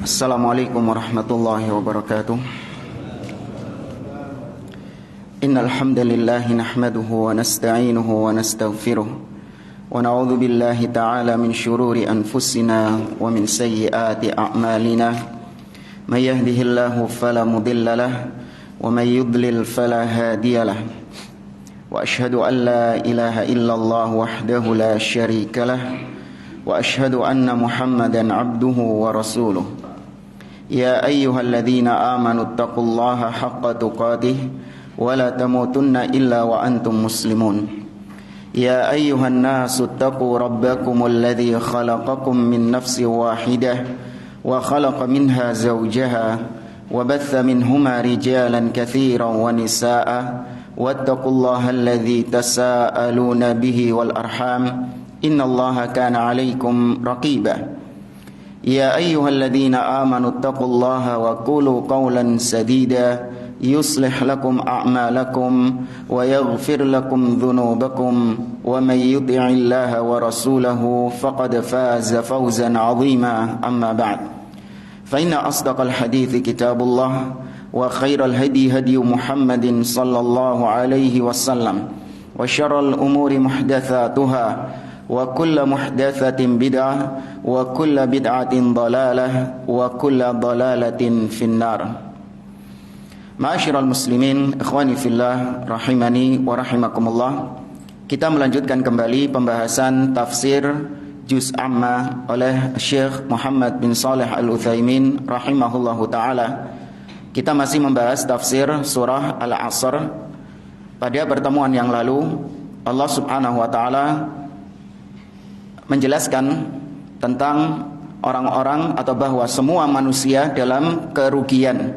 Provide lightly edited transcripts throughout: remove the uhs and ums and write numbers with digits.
Assalamualaikum warahmatullahi wabarakatuh. Innal hamdalillah nahmaduhu wa nasta'inuhu wa nastaghfiruh wa na'udzu billahi ta'ala min shururi anfusina wa min sayyiati a'malina. May yahdihillahu fala mudilla lahu wa may yudlil fala hadiya lahu. Wa ashhadu an la ilaha illallah wahdahu la syarika lahu wa ashhadu anna Muhammadan 'abduhu wa rasuluh. يا أيها الذين آمنوا اتقوا الله حق تقاته ولا تموتن إلا وأنتم مسلمون يا أيها الناس اتقوا ربكم الذي خلقكم من نفس واحدة وخلق منها زوجها وبث منهما رجالا كثيرا ونساء واتقوا الله الذي تساءلون به والأرحام إن الله كان عليكم رقيبا يا أيها الذين آمنوا اتقوا الله وقولوا قولا سديدا يصلح لكم أعمالكم ويغفر لكم ذنوبكم ومن يطع الله ورسوله فقد فاز فوزا عظيما أما بعد فإن أصدق الحديث كتاب الله وخير الهدي هدي محمد صلى الله عليه وسلم وشر الأمور محدثاتها وكل محدثة بدعة وكل بدعة ضلالة وكل ضلالة في النار. Ma'asyiral muslimin, ikhwani fillah, rahimani wa rahimakumullah. Kita melanjutkan kembali pembahasan tafsir Juz Amma oleh Syekh Muhammad bin Shalih Al-Utsaimin rahimahullahu taala. Kita masih membahas tafsir surah Al-Asr. Pada pertemuan yang lalu Allah Subhanahu wa taala menjelaskan tentang orang-orang atau bahwa semua manusia dalam kerugian.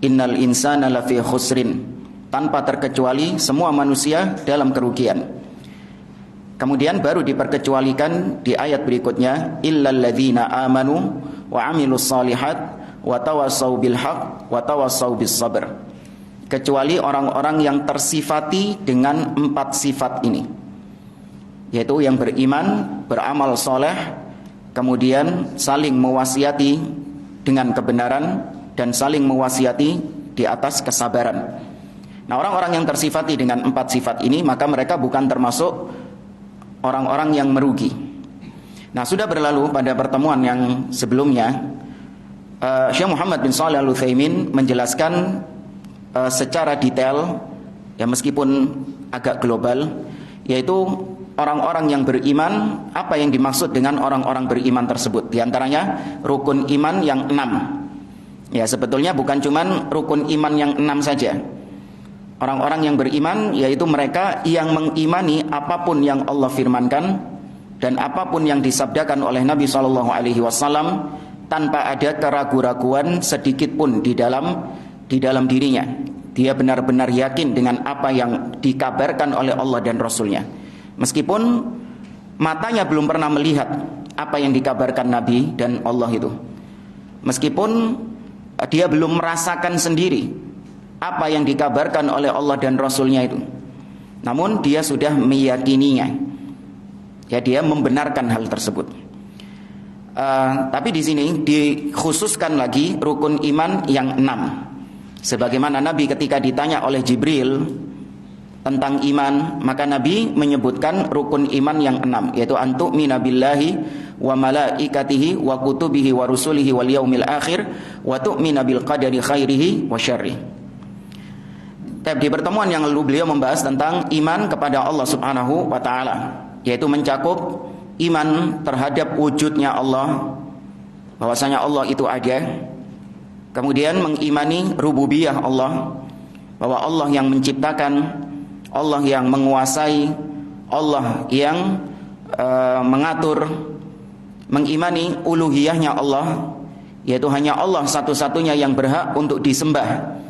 Innal insana lafi khusrin, tanpa terkecuali semua manusia dalam kerugian. Kemudian baru diperkecualikan di ayat berikutnya, illal ladzina amanu wa amilus shalihat wa tawassau bil haqq wa tawassau bis sabr. Kecuali orang-orang yang tersifati dengan 4 sifat ini, yaitu yang beriman, beramal soleh, kemudian saling mewasiati dengan kebenaran, dan saling mewasiati di atas kesabaran. Nah, orang-orang yang tersifati dengan 4 sifat ini, maka mereka bukan termasuk orang-orang yang merugi. Nah, sudah berlalu pada pertemuan yang sebelumnya, Syekh Muhammad bin Shalih Al-Utsaimin menjelaskan secara detail, ya meskipun agak global, yaitu orang-orang yang beriman, apa yang dimaksud dengan orang-orang beriman tersebut. Di antaranya rukun iman yang 6. Ya, sebetulnya bukan cuman rukun iman yang 6 saja. Orang-orang yang beriman yaitu mereka yang mengimani apapun yang Allah firmankan dan apapun yang disabdakan oleh Nabi SAW tanpa ada keraguan-raguan sedikit pun di dalam dirinya. Dia benar-benar yakin dengan apa yang dikabarkan oleh Allah dan Rasulnya. Meskipun matanya belum pernah melihat apa yang dikabarkan Nabi dan Allah itu. Meskipun dia belum merasakan sendiri apa yang dikabarkan oleh Allah dan Rasulnya itu. Namun dia sudah meyakininya. Ya, dia membenarkan hal tersebut. Tapi di sini dikhususkan lagi rukun iman yang 6. Sebagaimana Nabi ketika ditanya oleh Jibril tentang iman, maka Nabi menyebutkan rukun iman yang 6, yaitu antu'mina billahi wa malaikatihi wa kutubihi wa rusulihi wal yaumil akhir wa tu'mina bil qadari khairihi wa syarrihi. Di pertemuan yang lalu beliau membahas tentang iman kepada Allah Subhanahu wa taala, yaitu mencakup iman terhadap wujudnya Allah, bahwasanya Allah itu ada. Kemudian mengimani rububiyah Allah, bahwa Allah yang menciptakan, Allah yang menguasai, Allah yang mengatur. Mengimani uluhiyahnya Allah, yaitu hanya Allah satu-satunya yang berhak untuk disembah,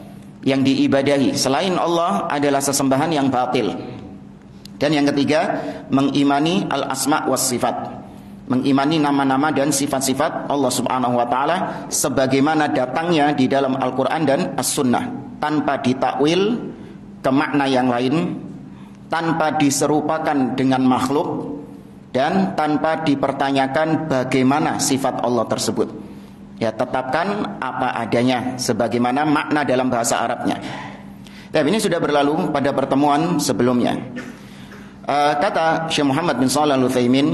yang diibadahi. Selain Allah adalah sesembahan yang batil. Dan yang ketiga, mengimani al-asma' was sifat, mengimani nama-nama dan sifat-sifat Allah Subhanahu wa taala sebagaimana datangnya di dalam Al-Qur'an dan As-Sunnah, tanpa ditakwil ke makna yang lain, tanpa diserupakan dengan makhluk, dan tanpa dipertanyakan bagaimana sifat Allah tersebut. Ya, tetapkan apa adanya sebagaimana makna dalam bahasa Arabnya. Tapi ini sudah berlalu pada pertemuan sebelumnya. Kata Syekh Muhammad bin Shalih Al-Utsaimin,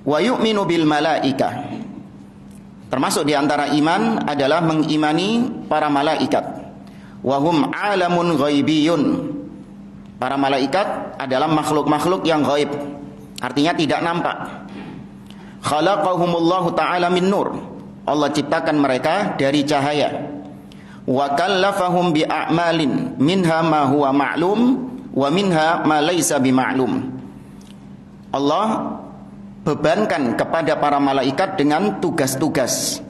wa yu'minu bil malaika. Termasuk di antara iman adalah mengimani para malaikat. Wa hum alamun ghaibiyun. Para malaikat adalah makhluk-makhluk yang gaib. Artinya tidak nampak. Khalaqahumullahu ta'ala min nur. Allah ciptakan mereka dari cahaya. Wa kallafahum bi a'malin minha ma huwa ma'lum wa minha ma laysa bima'lum. Allah bebankan kepada para malaikat dengan tugas-tugas,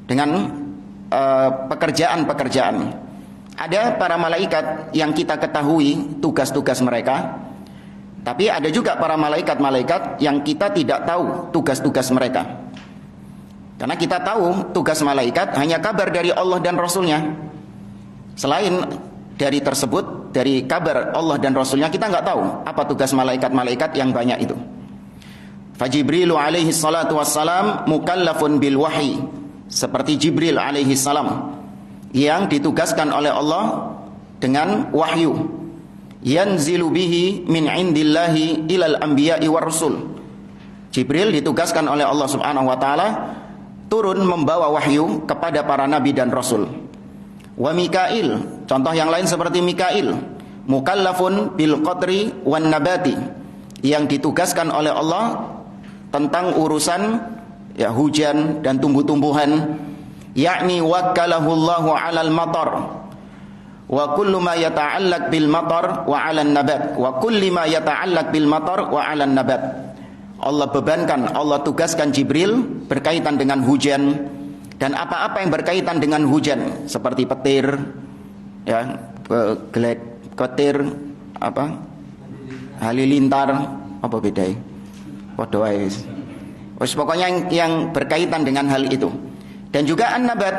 dengan pekerjaan-pekerjaan. Ada para malaikat yang kita ketahui tugas-tugas mereka, tapi ada juga para malaikat-malaikat yang kita tidak tahu tugas-tugas mereka. Karena kita tahu tugas malaikat hanya kabar dari Allah dan Rasulnya. Selain dari tersebut, dari kabar Allah dan Rasulnya, kita nggak tahu apa tugas malaikat-malaikat yang banyak itu. Fajibrilu alaihi salatu wassalam mukallafun bil wahyi. Seperti Jibril alaihi salam yang ditugaskan oleh Allah dengan wahyu. Yanzilu bihi min indillahi ilal anbiya'i war rusul. Jibril ditugaskan oleh Allah Subhanahu wa taala turun membawa wahyu kepada para nabi dan rasul. Wa Mikail, contoh yang lain seperti Mikail, mukallafun bil qadri wan nabati, yang ditugaskan oleh Allah tentang urusan ya hujan dan tumbuh-tumbuhan, yakni wakkalahu Allahu 'alal matar wa kullu ma yata'allaq bil matar wa 'alan nabat wa kulli ma yata'allaq bil matar wa 'alan nabat. Allah bebankan, Allah tugaskan Jibril berkaitan dengan hujan dan apa-apa yang berkaitan dengan hujan seperti petir, ya, petir apa? Halilintar, apa bedanya? Padha wae. Wis pokoknya yang berkaitan dengan hal itu. Dan juga an-nabat,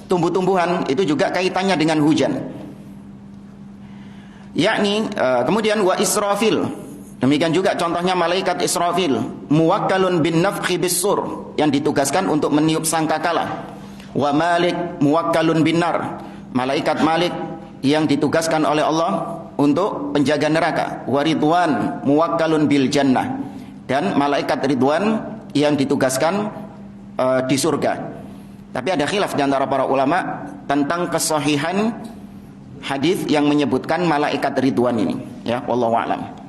tumbuh-tumbuhan itu juga kaitannya dengan hujan. Yakni kemudian wa Israfil. Demikian juga contohnya malaikat Israfil, muwakkalun bin nafkhi bis-sur, yang ditugaskan untuk meniup sangkakala. Wa Malik muwakkalun bin nar. Malaikat Malik yang ditugaskan oleh Allah untuk penjaga neraka. Wa Ridwan muwakkalun bil jannah. Dan malaikat Ridwan yang ditugaskan di surga. Tapi ada khilaf di antara para ulama tentang kesahihan hadis yang menyebutkan malaikat Ridwan ini, ya, wallahu a'lam.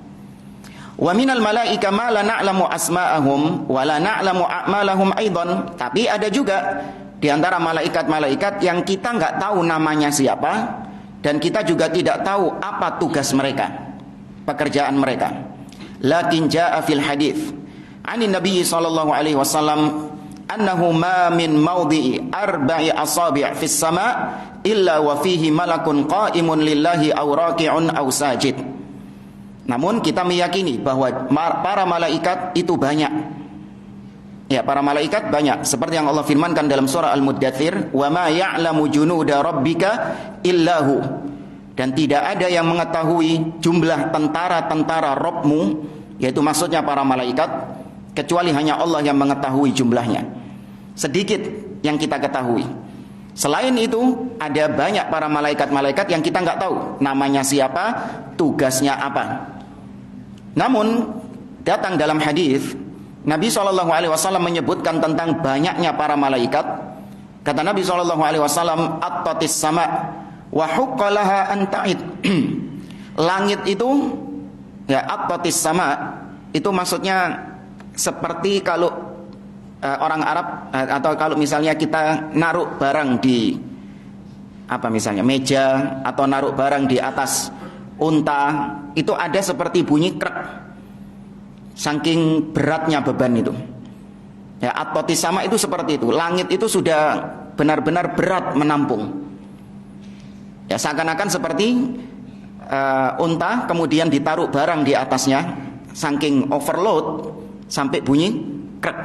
Wa minal malaika ma la na'lamu asma'ahum wa la na'lamu a'malahum aidan. Tapi ada juga di antara malaikat-malaikat yang kita enggak tahu namanya siapa dan kita juga tidak tahu apa tugas mereka, pekerjaan mereka. Lakin jaa fil hadits 'anin nabiy sallallahu alaihi wasallam annahu ma min mawdi'i arba'i asabi' fis sama' illa wa fihi malakun qa'imun lillahi aw raki'un aw sajid. Namun kita meyakini bahwa para malaikat itu banyak. Ya, para malaikat banyak. Seperti yang Allah firmankan dalam surah Al-Muddatsir, "Wa ma ya'lamu junuda rabbika illahu." Dan tidak ada yang mengetahui jumlah tentara-tentara Rabbmu, yaitu maksudnya para malaikat, kecuali hanya Allah yang mengetahui jumlahnya. Sedikit yang kita ketahui. Selain itu, ada banyak para malaikat-malaikat yang kita nggak tahu namanya siapa, tugasnya apa. Namun datang dalam hadis Nabi SAW menyebutkan tentang banyaknya para malaikat. Kata Nabi SAW, "At-tatis sama wa huqqalaha an ta'id." Langit itu, ya, at-tatis sama itu maksudnya seperti kalau orang Arab atau kalau misalnya kita naruh barang di apa misalnya meja atau naruh barang di atas unta, itu ada seperti bunyi krek, saking beratnya beban itu. Ya, at-tatis sama itu seperti itu. Langit itu sudah benar-benar berat menampung. Ya, seakan-akan seperti unta kemudian ditaruh barang di atasnya, saking overload sampai bunyi krek.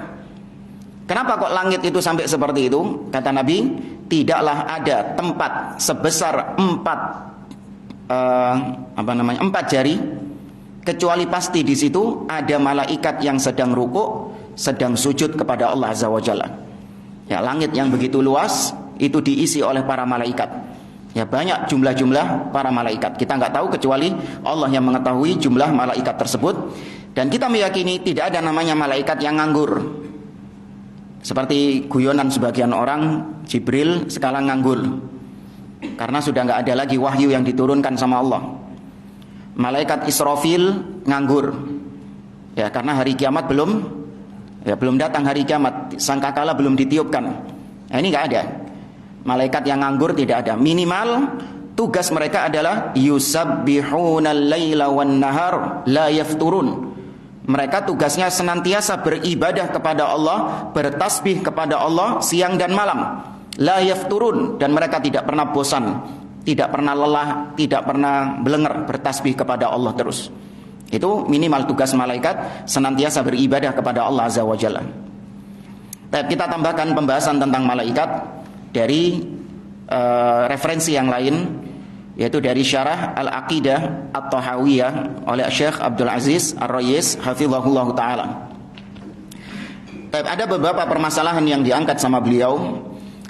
Kenapa kok langit itu sampai seperti itu? Kata Nabi, tidaklah ada tempat sebesar 4 jari kecuali pasti di situ ada malaikat yang sedang rukuk, sedang sujud kepada Allah Azza wa Jalla. Ya, langit yang begitu luas itu diisi oleh para malaikat. Ya, banyak jumlah-jumlah para malaikat. Kita nggak tahu kecuali Allah yang mengetahui jumlah malaikat tersebut. Dan kita meyakini tidak ada namanya malaikat yang nganggur. Seperti guyonan sebagian orang, Jibril sekarang nganggur karena sudah nggak ada lagi wahyu yang diturunkan sama Allah. Malaikat Israfil nganggur. Ya, karena hari kiamat belum datang hari kiamat, sangkakala belum ditiupkan. Nah, ini nggak ada. Malaikat yang nganggur tidak ada. Minimal tugas mereka adalah yusabbihunal laila wan nahar la yafturun. Mereka tugasnya senantiasa beribadah kepada Allah, bertasbih kepada Allah siang dan malam. La yafturun, dan mereka tidak pernah bosan, tidak pernah lelah, tidak pernah belenger, bertasbih kepada Allah terus. Itu minimal tugas malaikat, senantiasa beribadah kepada Allah Azza wa Jalla. Kita tambahkan pembahasan tentang malaikat dari referensi yang lain, yaitu dari syarah Al-Aqidah At-Tahawiyah oleh Syekh Abdul Aziz Ar-Rayis hafizahullah ta'ala. Ada beberapa permasalahan yang diangkat sama beliau.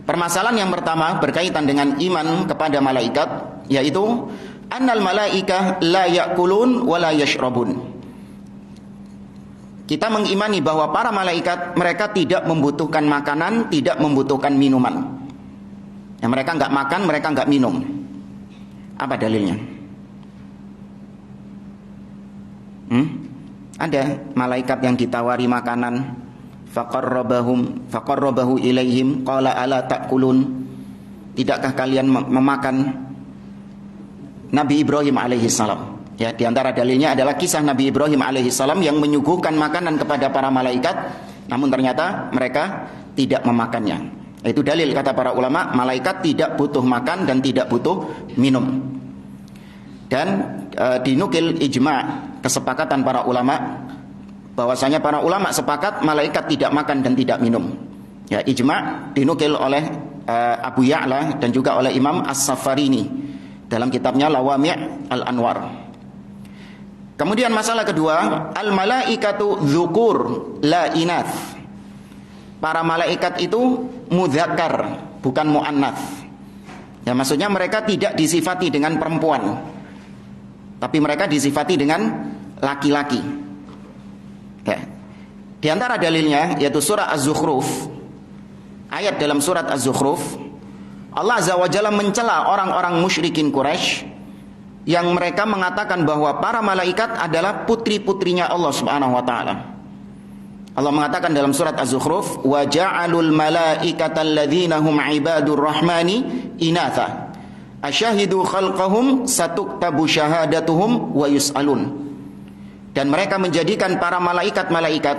Permasalahan yang pertama berkaitan dengan iman kepada malaikat, yaitu annal malaikah la ya'kulun wa la yashrabun. Kita mengimani bahwa para malaikat mereka tidak membutuhkan makanan, tidak membutuhkan minuman. Ya, mereka enggak makan, mereka enggak minum. Apa dalilnya? Ada malaikat yang ditawari makanan, faqarrabahu ilaihim qala ala ta'kulun. Tidakkah kalian memakan? Nabi Ibrahim alaihissalam. Ya, di antara dalilnya adalah kisah Nabi Ibrahim alaihissalam yang menyuguhkan makanan kepada para malaikat, namun ternyata mereka tidak memakannya. Itu dalil kata para ulama, malaikat tidak butuh makan dan tidak butuh minum. Dan dinukil ijma', kesepakatan para ulama, bahwasanya para ulama sepakat malaikat tidak makan dan tidak minum. Ya, ijma' dinukil oleh Abu Ya'la dan juga oleh Imam As-Safarini dalam kitabnya Lawami' Al-Anwar. Kemudian masalah kedua, al-malaikatu dzukur la inath. Para malaikat itu mudzakkar, bukan muannats. Ya, maksudnya mereka tidak disifati dengan perempuan, tapi mereka disifati dengan laki-laki. Ya. Di antara dalilnya yaitu surah Az-Zukhruf. Ayat dalam surat Az-Zukhruf, Allah Azza wa Jalla mencela orang-orang musyrikin Quraisy yang mereka mengatakan bahwa para malaikat adalah putri-putrinya Allah Subhanahu wa taala. Allah mengatakan dalam surat Az-Zukhruf, wa ja'alul malaikata alladzina hum ibadur rahmani inatha asyahidu khalqahum satuktabu syahadatuhum wa yus'alun. Dan mereka menjadikan para malaikat-malaikat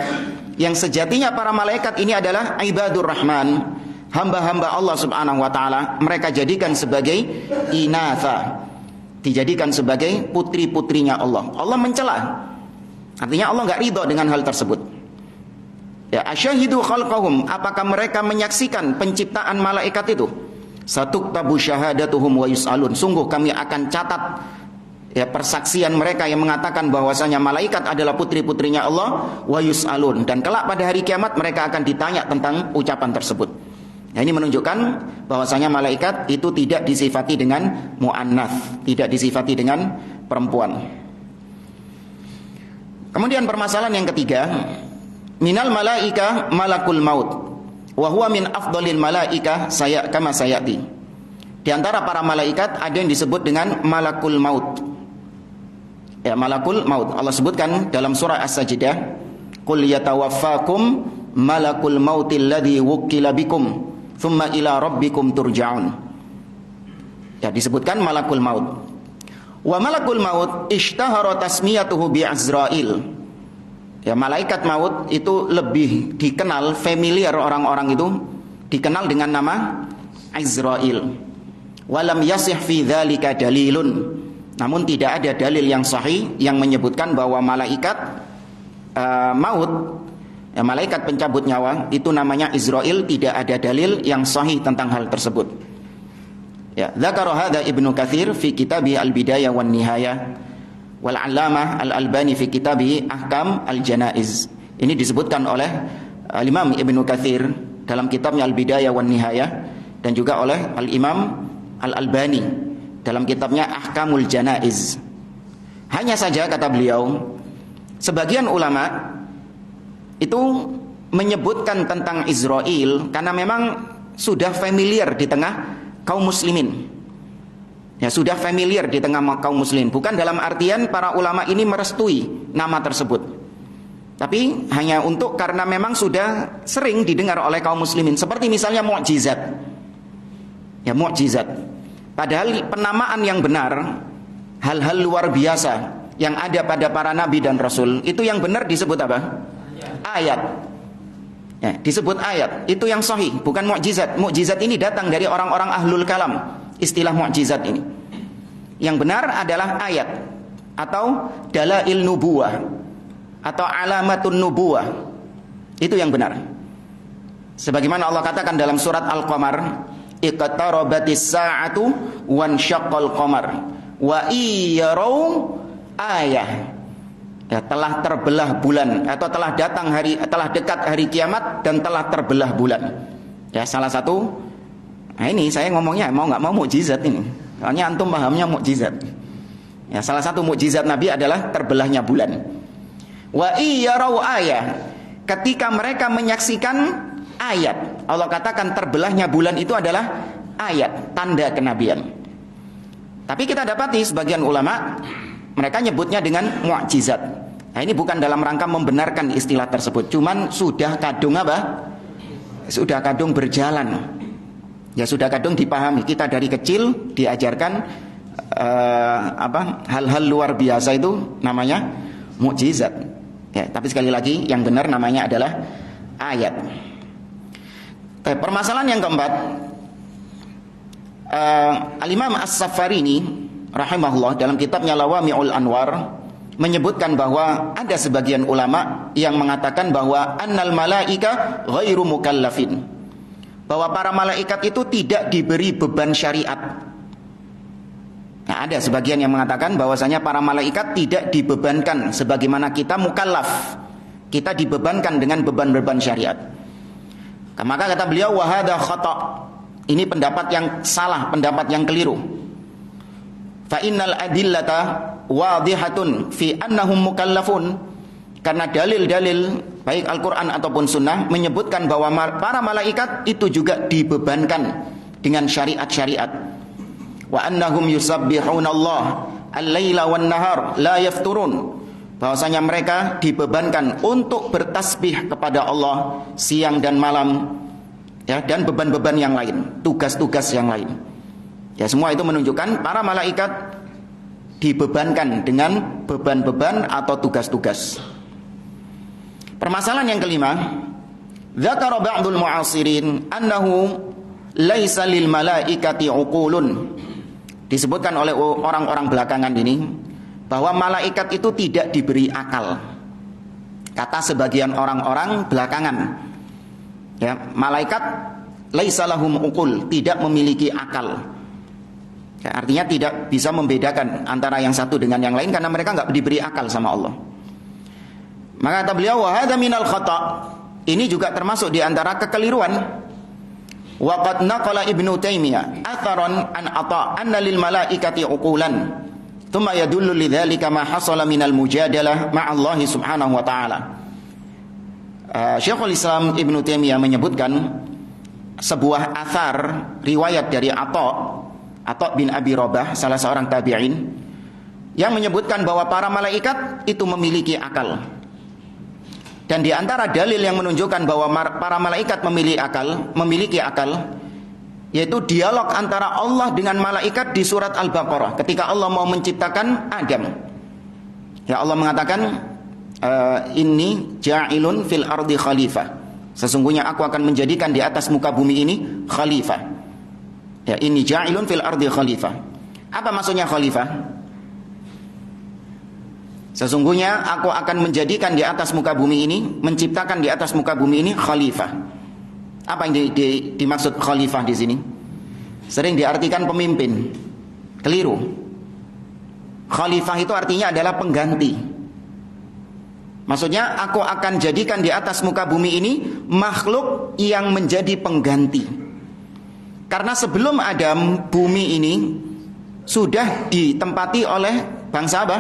yang sejatinya para malaikat ini adalah ibadur rahman, hamba-hamba Allah Subhanahu wa taala, mereka jadikan sebagai inatha, dijadikan sebagai putri-putrinya Allah. Allah mencela. Artinya Allah enggak ridha dengan hal tersebut. Ya, asyahidu khalqahum, apakah mereka menyaksikan penciptaan malaikat itu? Satuktabu syahadatuhum wa yus'alun. Sungguh kami akan catat ya persaksian mereka yang mengatakan bahwasanya malaikat adalah putri-putrinya Allah, wa yus'alun, dan kelak pada hari kiamat mereka akan ditanya tentang ucapan tersebut. Nah, ini menunjukkan bahwasanya malaikat itu tidak disifati dengan muannats, tidak disifati dengan perempuan. Kemudian permasalahan yang ketiga, minal malaika malakul maut wa huwa min afdhalil malaika kama sayati. Di antara para malaikat ada yang disebut dengan malakul maut. Ya, malakul maut Allah sebutkan dalam surah As-Sajdah, qul yatawaffakum malakul mautil ladzi wukkila bikum thumma ila rabbikum turja'un. Ya, disebutkan malakul maut. Wa malakul maut ishtahara tasmiyatuhu bi Azrail. Ya, malaikat maut itu lebih dikenal, familiar orang-orang itu dikenal dengan nama Azrail. Walam yasih fi dzalika dalilun. Namun tidak ada dalil yang sahih yang menyebutkan bahwa malaikat maut, ya, malaikat pencabut nyawa itu namanya Israil. Tidak ada dalil yang sahih tentang hal tersebut. Ya, dzakara hadza Ibnu Katsir fi kitabih Al-Bidayah wan Nihayah wal 'Allamah Al-Albani fi kitabih Ahkam Al-Janaiz. Ini disebutkan oleh Imam Ibnu Katsir dalam kitabnya Al-Bidayah wan Nihayah, dan juga oleh Al-Imam Al-Albani dalam kitabnya Ahkamul Janaiz. Hanya saja kata beliau, sebagian ulama itu menyebutkan tentang Israel karena memang sudah familiar di tengah kaum muslimin. Ya, sudah familiar di tengah kaum muslimin. Bukan dalam artian para ulama ini merestui nama tersebut, tapi hanya untuk karena memang sudah sering didengar oleh kaum muslimin. Seperti misalnya mukjizat. Ya, mukjizat. Padahal penamaan yang benar, hal-hal luar biasa yang ada pada para nabi dan rasul, itu yang benar disebut apa? Ayat. Ya, disebut ayat. Itu yang sahih, bukan mukjizat. Mukjizat ini datang dari orang-orang ahlul kalam. Istilah mukjizat ini, yang benar adalah ayat atau dalail nubuwah atau alamatun nubuwah. Itu yang benar. Sebagaimana Allah katakan dalam surat Al-Qamar, iqtarabatis sa'atu wansyaqqal qamar wa iyarau ayah. Ya, telah terbelah bulan, atau telah dekat hari kiamat dan telah terbelah bulan. Ya, salah satu, nah ini saya ngomongnya mau nggak mau mukjizat ini. Soalnya antum pahamnya mukjizat. Ya, salah satu mukjizat Nabi adalah terbelahnya bulan. Wa iyarau ayah, ketika mereka menyaksikan ayat. Allah katakan terbelahnya bulan itu adalah ayat, tanda kenabian. Tapi kita dapati sebagian ulama mereka nyebutnya dengan mukjizat. Nah, ini bukan dalam rangka membenarkan istilah tersebut, cuman sudah kadung apa? Sudah kadung berjalan. Ya, sudah kadung dipahami. Kita dari kecil diajarkan hal-hal luar biasa itu namanya mukjizat. Ya, tapi sekali lagi yang benar namanya adalah ayat. Permasalahan yang keempat, Al-Imam As-Safarini rahimahullah dalam kitabnya Lawami'ul Anwar menyebutkan bahwa ada sebagian ulama yang mengatakan bahwa annal malaika ghairu mukallafin, bahwa para malaikat itu tidak diberi beban syariat. Nah, ada sebagian yang mengatakan bahwasanya para malaikat tidak dibebankan sebagaimana kita mukallaf. Kita dibebankan dengan beban-beban syariat. Maka kata beliau, wa hadza khata'. Ini pendapat yang salah, pendapat yang keliru. Fa innal adillata wadihatun fi annahum mukallafun, karena dalil-dalil baik Al-Quran ataupun Sunnah menyebutkan bahwa para malaikat itu juga dibebankan dengan syariat-syariat. Wa annahum yusabbihuna Allah al-laila wan nahar la yafturun, bahwasanya mereka dibebankan untuk bertasbih kepada Allah siang dan malam, ya, dan beban-beban yang lain, tugas-tugas yang lain. Ya, semua itu menunjukkan para malaikat dibebankan dengan beban-beban atau tugas-tugas. Permasalahan yang kelima, dzakara ba'dul mu'asirin annahu laisa lil malaikati uqulun. Disebutkan oleh orang-orang belakangan ini bahwa malaikat itu tidak diberi akal. Kata sebagian orang-orang belakangan, ya, malaikat laisa lahum uqul, tidak memiliki akal. Ya, artinya tidak bisa membedakan antara yang satu dengan yang lain karena mereka nggak diberi akal sama Allah. Maka kata beliau, wa hadza minal khata'. Ini juga termasuk di antara kekeliruan. Wa qad naqala Ibnu Taimiyah atharan an ata anna lil malaikati uqulan. Tsumma yadullu lidzalika ma hasala minal mujadalah ma'allah subhanahu wa ta'ala. Syekhul Islam Ibnu Taimiyah menyebutkan sebuah athar riwayat dari Atha bin Abi Rabah, salah seorang tabi'in, yang menyebutkan bahwa para malaikat itu memiliki akal. Dan di antara dalil yang menunjukkan bahwa para malaikat memiliki akal, yaitu dialog antara Allah dengan malaikat di surat Al-Baqarah ketika Allah mau menciptakan Adam. Ya, Allah mengatakan, inni ja'ilun fil ardi khalifah. Sesungguhnya aku akan menjadikan di atas muka bumi ini khalifah. Ya, inni ja'ilun fil ardi khalifah. Apa maksudnya khalifah? Sesungguhnya aku akan menjadikan di atas muka bumi ini, menciptakan di atas muka bumi ini khalifah. Apa yang dimaksud khalifah di sini? Sering diartikan pemimpin. Keliru. Khalifah itu artinya adalah pengganti. Maksudnya aku akan jadikan di atas muka bumi ini makhluk yang menjadi pengganti. Karena sebelum Adam, bumi ini sudah ditempati oleh bangsa apa?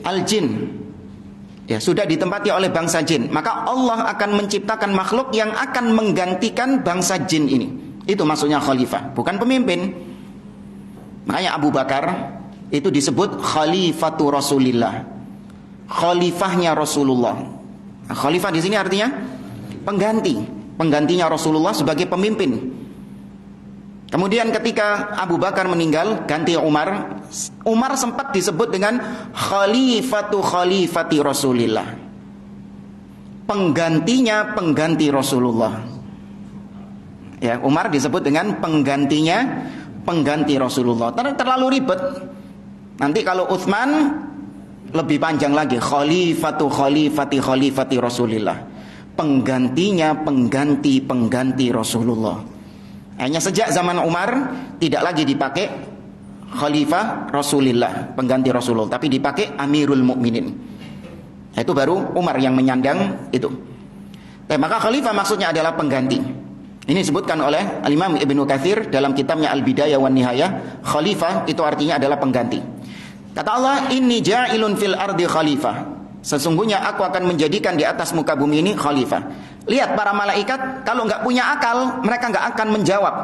Al-jin. Ya, sudah ditempati oleh bangsa jin. Maka Allah akan menciptakan makhluk yang akan menggantikan bangsa jin ini. Itu maksudnya khalifah, bukan pemimpin. Makanya Abu Bakar itu disebut khalifatu Rasulillah. Khalifahnya Rasulullah. Nah, khalifah di sini artinya pengganti, penggantinya Rasulullah sebagai pemimpin. Kemudian ketika Abu Bakar meninggal, ganti Umar. Umar sempat disebut dengan khalifatu khalifati Rasulillah. Penggantinya pengganti Rasulullah. Ya, Umar disebut dengan penggantinya pengganti Rasulullah. Terlalu ribet. Nanti kalau Utsman lebih panjang lagi, khalifatu khalifati khalifati Rasulillah. Penggantinya pengganti Rasulullah. Hanya sejak zaman Umar tidak lagi dipakai khalifah Rasulillah, pengganti Rasulullah, tapi dipakai Amirul Mukminin. Itu baru Umar yang menyandang itu. Maka khalifah maksudnya adalah pengganti. Ini disebutkan oleh Al-Imam Ibnu Katsir dalam kitabnya Al-Bidayah wan Nihayah. Khalifah itu artinya adalah pengganti. Kata Allah, inni ja'ilun fil ardi khalifah. Sesungguhnya aku akan menjadikan di atas muka bumi ini khalifah. Lihat para malaikat, kalau nggak punya akal, mereka nggak akan menjawab.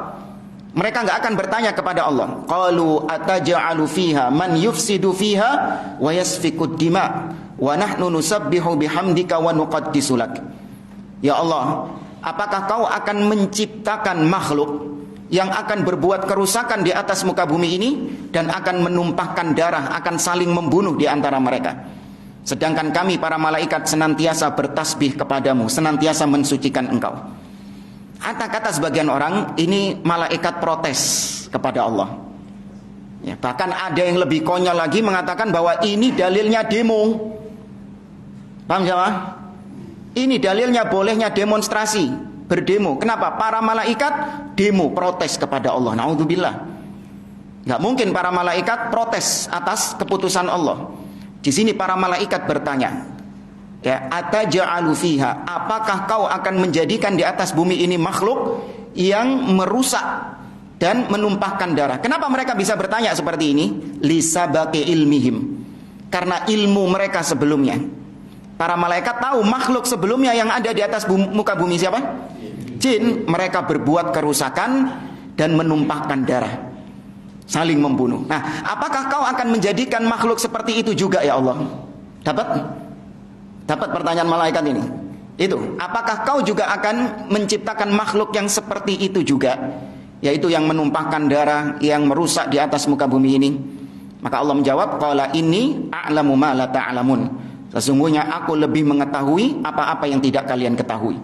Mereka nggak akan bertanya kepada Allah. Qalu ataj'alu fiha man yufsidu fiha wa yasfikud dima wa nahnu nusabbihu bihamdika wa nuqaddisu lak. Ya Allah, apakah kau akan menciptakan makhluk yang akan berbuat kerusakan di atas muka bumi ini dan akan menumpahkan darah, akan saling membunuh di antara mereka? Sedangkan kami para malaikat senantiasa bertasbih kepadamu, senantiasa mensucikan engkau. Kata-kata sebagian orang, ini malaikat protes kepada Allah. Ya, bahkan ada yang lebih konyol lagi mengatakan bahwa ini dalilnya demo. Paham siapa? Ini dalilnya bolehnya demonstrasi, berdemo. Kenapa? Para malaikat demo, protes kepada Allah. Na'udzubillah. Gak mungkin para malaikat protes atas keputusan Allah. Di sini para malaikat bertanya, ya, ataj'alu fiha, apakah kau akan menjadikan di atas bumi ini makhluk yang merusak dan menumpahkan darah? Kenapa mereka bisa bertanya seperti ini? Lisabaqi ilmihim, karena ilmu mereka sebelumnya. Para malaikat tahu makhluk sebelumnya yang ada di atas muka bumi siapa? Jin. Mereka berbuat kerusakan dan menumpahkan darah, saling membunuh. Nah, apakah kau akan menjadikan makhluk seperti itu juga ya Allah? Dapat pertanyaan malaikat ini. Itu, apakah kau juga akan menciptakan makhluk yang seperti itu juga, yaitu yang menumpahkan darah, yang merusak di atas muka bumi ini? Maka Allah menjawab, qala inni a'lamu ma la ta'lamun. Sesungguhnya aku lebih mengetahui apa-apa yang tidak kalian ketahui.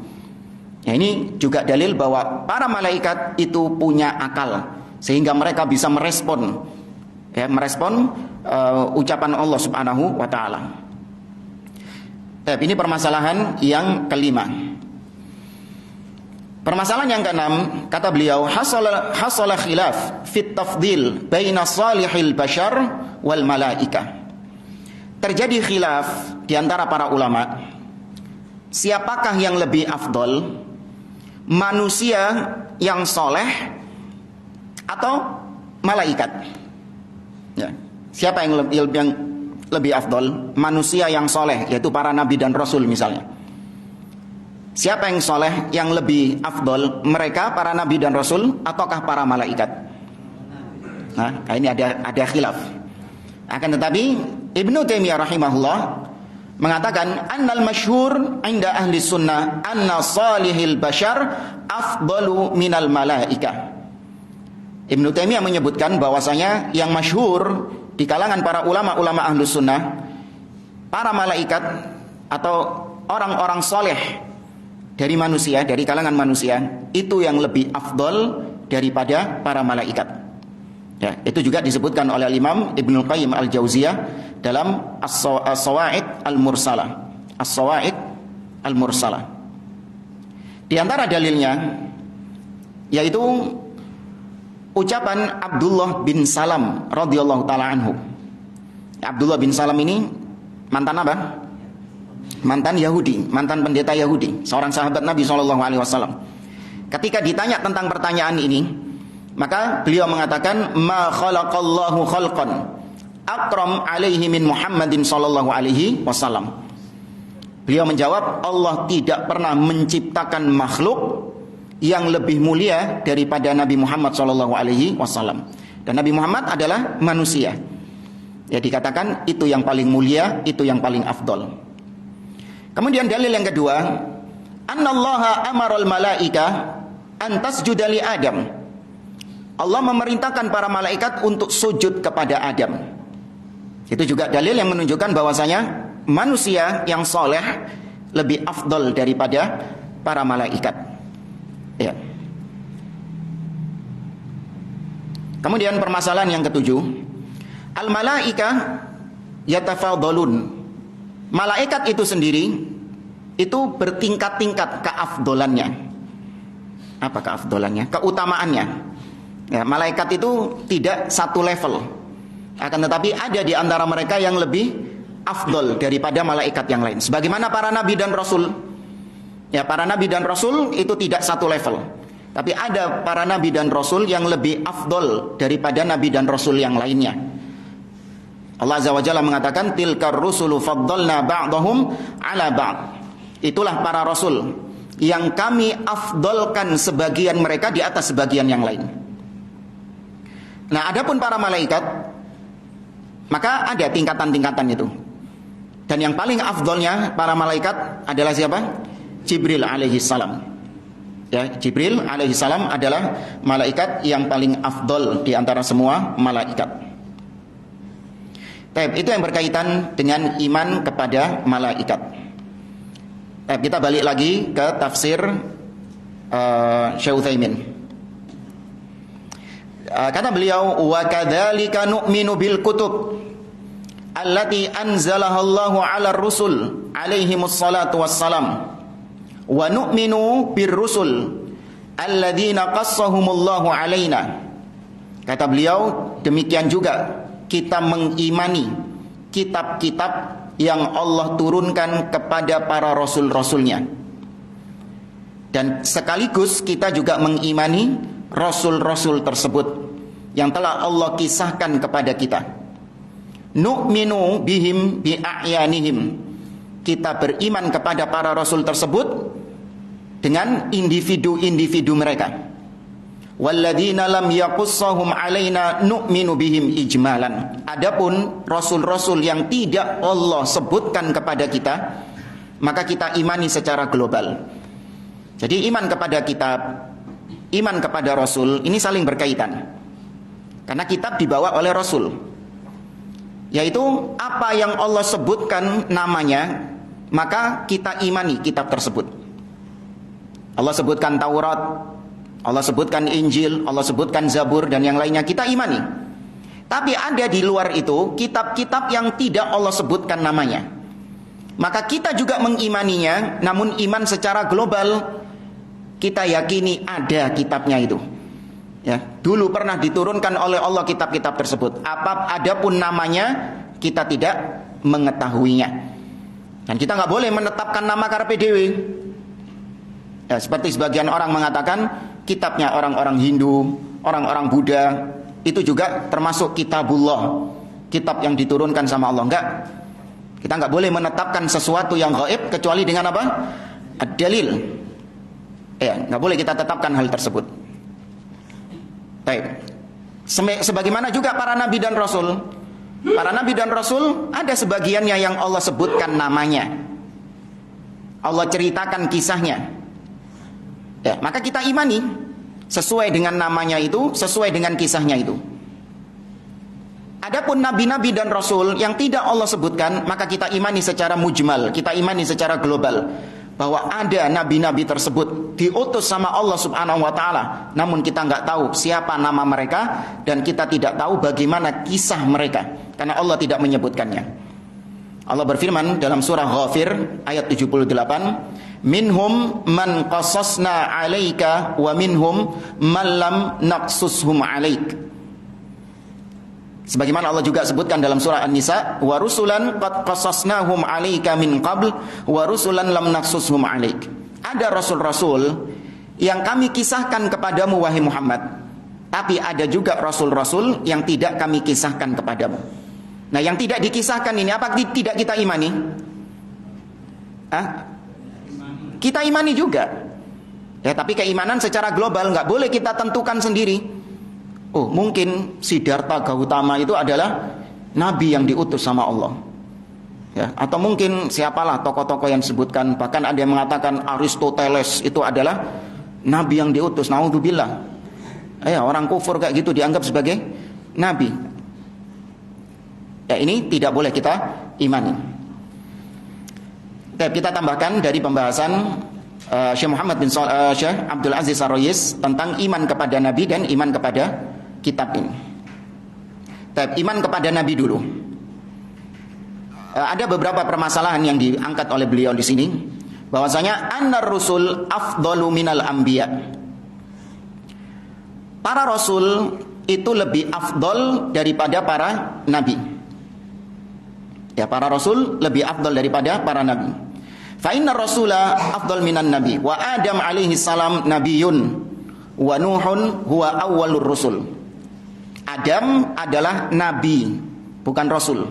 Ya, ini juga dalil bahwa para malaikat itu punya akal, sehingga mereka bisa merespon, ya, ucapan Allah Subhanahu wa taala. Ini permasalahan yang kelima. Permasalahan yang keenam, kata beliau, hasala khilaf fit tafdil baina salihil bashar wal malaika. Terjadi khilaf di antara para ulama, siapakah yang lebih afdol, manusia yang soleh atau malaikat? Ya. Siapa yang lebih afdol? Manusia yang soleh, yaitu para nabi dan rasul misalnya. Siapa yang soleh yang lebih afdol? Mereka para nabi dan rasul ataukah para malaikat? Nah, ini ada khilaf. Akan tetapi Ibnu Taimiyah rahimahullah mengatakan annal masyhur inda ahli sunnah anna salihil bashar afdalu minal malaika. Ibnu Taimiyah menyebutkan bahwasanya yang masyhur di kalangan para ulama-ulama ahlu sunnah, para malaikat atau orang-orang soleh dari manusia, dari kalangan manusia, itu yang lebih afdol daripada para malaikat. Ya, itu juga disebutkan oleh Imam Ibnu Qayyim Al-Jauziyah dalam As-Sawaid Al-Mursalah. As-Sawaid Al-Mursalah. Di antara dalilnya yaitu ucapan Abdullah bin Salam radhiyallahu taala anhu. Abdullah bin Salam ini mantan apa? mantan Yahudi, mantan pendeta Yahudi, seorang sahabat Nabi SAW. Ketika ditanya tentang pertanyaan ini, maka beliau mengatakan, ma khalaqallahu khalqan akram alaihi min Muhammadin sallallahu alaihi wasallam. Beliau menjawab, Allah tidak pernah menciptakan makhluk yang lebih mulia daripada Nabi Muhammad sallallahu alaihi wasallam. Dan Nabi Muhammad adalah manusia. Ya, dikatakan itu yang paling mulia, itu yang paling afdol. Kemudian dalil yang kedua, annallaha amaral malaika an tasjuda li Adam. Allah memerintahkan para malaikat untuk sujud kepada Adam. Itu juga dalil yang menunjukkan bahwasanya manusia yang soleh lebih afdol daripada para malaikat. Ya. Kemudian permasalahan yang ketujuh, al-malaika yatafadhalun. Malaikat itu sendiri itu bertingkat-tingkat keafdolannya. Apa keafdolannya? Keutamaannya. Ya, malaikat itu tidak satu level. Akan tetapi ada di antara mereka yang lebih afdol daripada malaikat yang lain. Sebagaimana para nabi dan rasul. Ya, para nabi dan rasul itu tidak satu level. Tapi ada para nabi dan rasul yang lebih afdol daripada nabi dan rasul yang lainnya. Allah Azza wa Jalla mengatakan, tilkar rusulu faddalna ba'dahum ala ba'd. Itulah para rasul yang kami afdolkan sebagian mereka di atas sebagian yang lain. Nah, adapun para malaikat, maka ada tingkatan-tingkatan itu. Dan yang paling afdolnya para malaikat adalah siapa? Jibril alaihi salam. Ya, Jibril alaihi salam adalah malaikat yang paling afdol di antara semua malaikat. Itu yang berkaitan dengan iman kepada malaikat. Kita balik lagi ke tafsir Syekh Utsaimin. Kata beliau, wa kadzalika nu'minu bil kutub allati anzalaha Allahu 'ala ar-rusul alaihimus salatu wassalam wa nu'minu bir rusul alladzina qassahumullahu 'alaina. Kata beliau, demikian juga kita mengimani kitab-kitab yang Allah turunkan kepada para rasul-rasulnya. Dan sekaligus kita juga mengimani rasul-rasul tersebut yang telah Allah kisahkan kepada kita. Nu'minu bihim bi'a'yanihim. Kita beriman kepada para rasul tersebut dengan individu-individu mereka. Walladzina lam yaqussahum alaina nu'minu bihim ijmalan. Adapun rasul-rasul yang tidak Allah sebutkan kepada kita, maka kita imani secara global. Jadi iman kepada kitab, iman kepada rasul ini saling berkaitan. Karena kitab dibawa oleh rasul. Yaitu apa yang Allah sebutkan namanya, maka kita imani kitab tersebut. Allah sebutkan Taurat, Allah sebutkan Injil, Allah sebutkan Zabur dan yang lainnya, kita imani. Tapi ada di luar itu kitab-kitab yang tidak Allah sebutkan namanya. Maka kita juga mengimaninya, namun iman secara global. Kita yakini ada kitabnya itu. Ya, dulu pernah diturunkan oleh Allah kitab-kitab tersebut. Adapun namanya kita tidak mengetahuinya. Dan kita nggak boleh menetapkan nama karepe dhewe. Ya, seperti sebagian orang mengatakan kitabnya orang-orang Hindu, orang-orang Buddha, itu juga termasuk kitabullah, kitab yang diturunkan sama Allah. Enggak. Kita nggak boleh menetapkan sesuatu yang gaib kecuali dengan apa? Ad-dalil. Ya, nggak boleh kita tetapkan hal tersebut. Baik. Sebagaimana juga para nabi dan rasul. Para nabi dan rasul ada sebagiannya yang Allah sebutkan namanya. Allah ceritakan kisahnya. Ya, maka kita imani sesuai dengan namanya itu, sesuai dengan kisahnya itu. Adapun nabi-nabi dan rasul yang tidak Allah sebutkan, maka kita imani secara mujmal, kita imani secara global. Bahwa ada nabi-nabi tersebut diutus sama Allah subhanahu wa ta'ala, namun kita nggak tahu siapa nama mereka, dan kita tidak tahu bagaimana kisah mereka, karena Allah tidak menyebutkannya. Allah berfirman dalam surah Ghafir ayat 78, minhum man qasasna alaika wa minhum man lam naqsushum alaik. Sebagaimana Allah juga sebutkan dalam surah An-Nisa, wa rusulan qad qasasnahum 'alaika min qabl wa rusulan lam naqsushum 'alaik. Ada rasul-rasul yang kami kisahkan kepadamu wahai Muhammad, tapi ada juga rasul-rasul yang tidak kami kisahkan kepadamu. Nah, yang tidak dikisahkan ini apa tidak kita imani? Kita imani juga. Ya, tapi keimanan secara global nggak boleh kita tentukan sendiri. Oh, mungkin Siddhartha Gautama itu adalah nabi yang diutus sama Allah. Ya, atau mungkin siapalah tokoh-tokoh yang disebutkan, bahkan ada yang mengatakan Aristoteles itu adalah nabi yang diutus. Naudzubillah. Orang kufur kayak gitu dianggap sebagai nabi. Ya, ini tidak boleh kita imani. Kita tambahkan dari pembahasan Syekh Muhammad bin Syekh Abdul Aziz Ar-Rayis tentang iman kepada nabi dan iman kepada kitab ini. Iman kepada nabi dulu. Ada beberapa permasalahan yang diangkat oleh beliau di sini, bahwasanya annar rusul afdalu minal anbiya. Para rasul itu lebih afdal daripada para nabi. Ya, para rasul lebih afdal daripada para nabi. Fa inna rasula afdal minan nabi wa Adam alaihi salam nabiyun wa Nuhun huwa awwalur rusul. Adam adalah nabi, bukan rasul.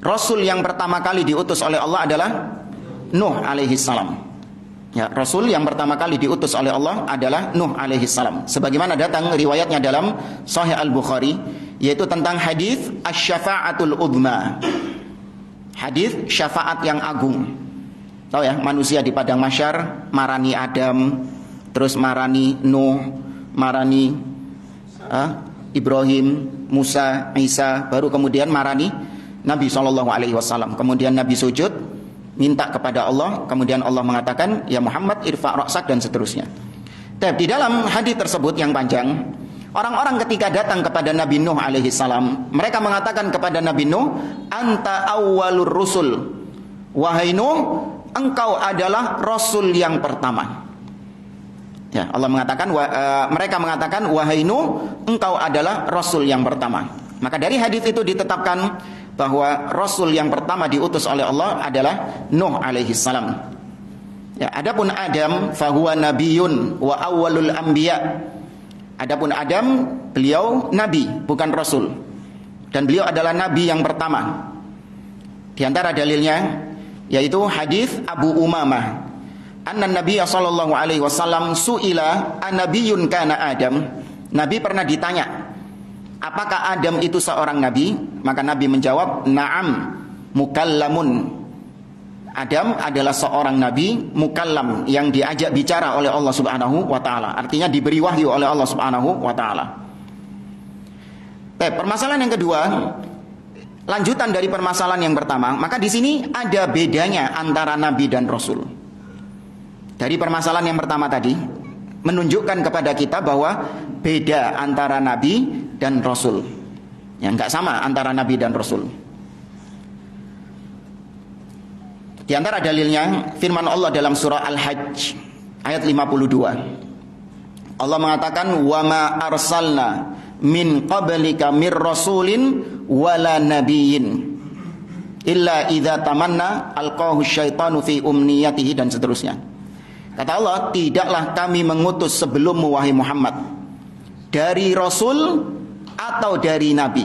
Rasul yang pertama kali diutus oleh Allah adalah Nuh alaihi salam. Ya, rasul yang pertama kali diutus oleh Allah adalah Nuh alaihi salam. Sebagaimana datang riwayatnya dalam Sahih Al-Bukhari, yaitu tentang hadis asy-syafa'atul udma. Hadis syafaat yang agung. Tahu ya, manusia di padang mahsyar marani Adam, terus marani Nuh, marani Ibrahim, Musa, Isa, baru kemudian marani Nabi SAW. Kemudian Nabi sujud, minta kepada Allah, kemudian Allah mengatakan, ya Muhammad irfa' ra'sak, dan seterusnya. Di dalam hadis tersebut yang panjang, orang-orang ketika datang kepada Nabi Nuh alaihi salam, mereka mengatakan kepada Nabi Nuh, anta awwalur rusul. Wahai Nuh, engkau adalah rasul yang pertama. Ya, Allah mengatakan, mereka mengatakan, wahai Nuh, engkau adalah rasul yang pertama. Maka dari hadis itu ditetapkan bahwa rasul yang pertama diutus oleh Allah adalah Nuh alaihi salam. Ya, adapun Adam fahuwa nabiyyun wa awwalul anbiya. Adapun Adam, beliau nabi, bukan rasul. Dan beliau adalah nabi yang pertama. Di antara dalilnya yaitu hadis Abu Umamah. Anna Nabi sallallahu alaihi wasallam suila anabiyyun kana Adam. Nabi pernah ditanya, apakah Adam itu seorang nabi? Maka Nabi menjawab, na'am mukallamun. Adam adalah seorang nabi mukallam, yang diajak bicara oleh Allah Subhanahu wa taala. Artinya diberi wahyu oleh Allah Subhanahu wa taala. Permasalahan yang kedua, lanjutan dari permasalahan yang pertama, maka di sini ada bedanya antara nabi dan rasul. Dari permasalahan yang pertama tadi menunjukkan kepada kita bahwa beda antara nabi dan rasul. Yang enggak sama antara nabi dan rasul. Di antara dalilnya firman Allah dalam surah Al-Hajj ayat 52. Allah mengatakan, wa ma arsalna min qablika mir rasulin wala nabiyyin illa idza tamanna alqahu syaitanu fi umniyatihi, dan seterusnya. Kata Allah, tidaklah kami mengutus sebelummu wahai Muhammad dari rasul atau dari nabi.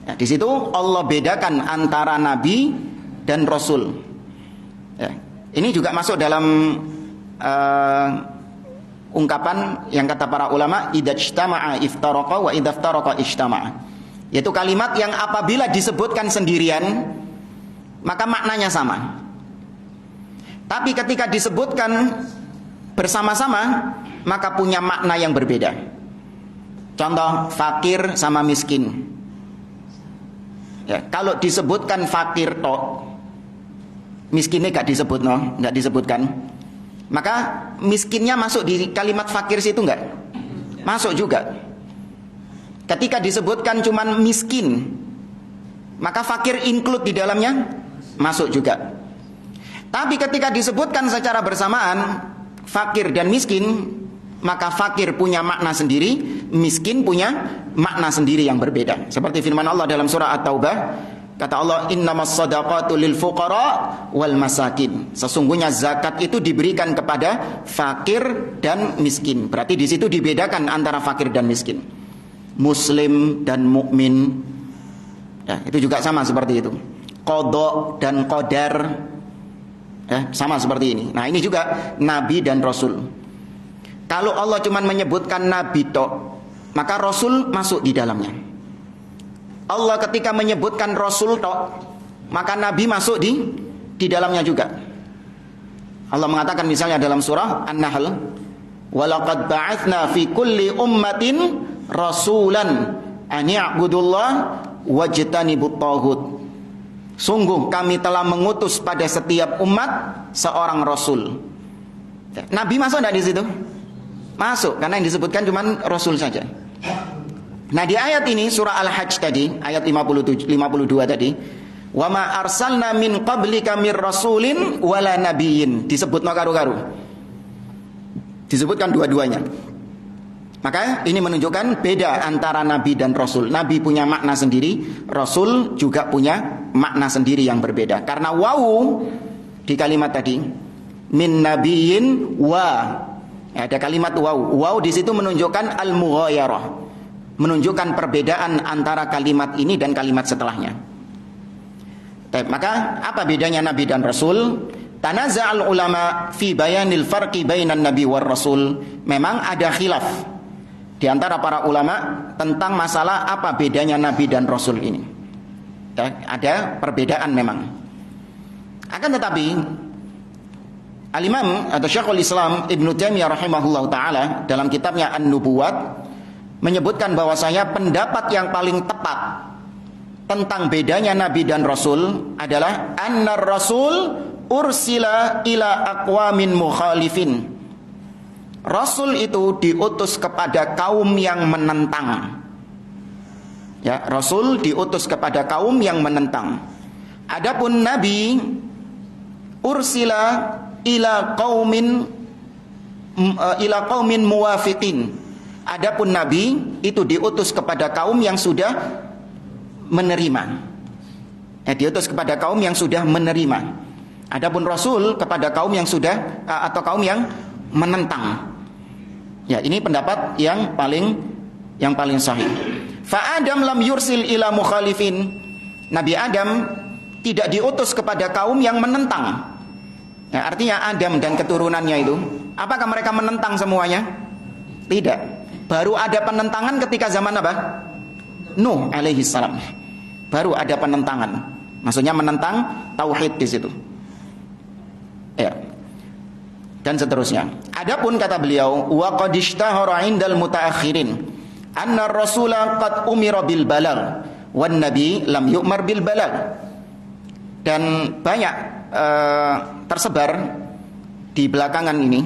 Ya, di situ Allah bedakan antara nabi dan rasul. Ya, ini juga masuk dalam ungkapan yang kata para ulama, idzajtama'a iftaraqa wa idzaftaraqa ijtama'a. Yaitu kalimat yang apabila disebutkan sendirian maka maknanya sama. Tapi ketika disebutkan bersama-sama maka punya makna yang berbeda. Contoh, fakir sama miskin. Ya, kalau disebutkan fakir tok, miskinnya gak disebut, gak disebutkan. Maka miskinnya masuk di kalimat fakir situ enggak? Masuk juga. Ketika disebutkan cuman miskin, maka fakir include di dalamnya, masuk juga. Tapi ketika disebutkan secara bersamaan fakir dan miskin, maka fakir punya makna sendiri, miskin punya makna sendiri yang berbeda. Seperti firman Allah dalam surah At-Taubah, kata Allah, innamas shadaqatu lil fuqara wal masakin. Sesungguhnya zakat itu diberikan kepada fakir dan miskin. Berarti di situ dibedakan antara fakir dan miskin, muslim dan mukmin. Ya, itu juga sama seperti itu. Qada dan qadar, ya, sama seperti ini. Nah, ini juga nabi dan rasul. Kalau Allah cuma menyebutkan nabi tok, maka rasul masuk di dalamnya. Allah ketika menyebutkan rasul tok, maka nabi masuk di dalamnya juga. Allah mengatakan misalnya dalam surah An-Nahl, walaqad ba'atsna fi kulli ummatin rasulan an ya'budullah wajtanibut taghut. Sungguh kami telah mengutus pada setiap umat seorang rasul. Nabi masuk enggak di situ? Masuk, karena yang disebutkan cuma rasul saja. Nah, di ayat ini surah Al-Hajj tadi, ayat 52 tadi, wa ma arsalna min qablika mir rasulin wala nabiyyin, disebut karu-karu. Disebutkan dua-duanya. Maka ini menunjukkan beda antara nabi dan rasul. Nabi punya makna sendiri, rasul juga punya makna sendiri yang berbeda. Karena wawu di kalimat tadi, min nabiyyin wa, ada kalimat wawu. Wawu di situ menunjukkan al-mughayarah, menunjukkan perbedaan antara kalimat ini dan kalimat setelahnya. Maka apa bedanya nabi dan rasul? Tanaza'al ulama fi bayanil farqi bainan nabi war rasul. Memang ada khilaf di antara para ulama tentang masalah apa bedanya nabi dan rasul ini. Ya, ada perbedaan memang. Akan tetapi Al-Imam atau Syekhul Islam Ibnu Taimiyah rahimahullah taala dalam kitabnya An-Nubuwat menyebutkan bahwasanya pendapat yang paling tepat tentang bedanya nabi dan rasul adalah annar rasul ursila ila aqwamin mukhalifin. Rasul itu diutus kepada kaum yang menentang. Ya, rasul diutus kepada kaum yang menentang. Adapun nabi ursila ila qaumin muwafiqin. Adapun nabi itu diutus kepada kaum yang sudah menerima. Ya, diutus kepada kaum yang sudah menerima. Adapun rasul kepada kaum yang sudah atau kaum yang menentang. Ya, ini pendapat yang paling sahih. Fa Adam lam yursil ila mukhalifin. Nabi Adam tidak diutus kepada kaum yang menentang. Ya, artinya Adam dan keturunannya itu, apakah mereka menentang semuanya? Tidak. Baru ada penentangan ketika zaman apa? Nuh alaihi salam. Baru ada penentangan. Maksudnya menentang tauhid di situ. Ya. Dan seterusnya. Adapun kata beliau, wa qad ishtahara 'indal mutaakhirin anna ar-rasula qad umira bil balagh wan nabi lam yu'mar bil balagh. Dan banyak tersebar di belakangan ini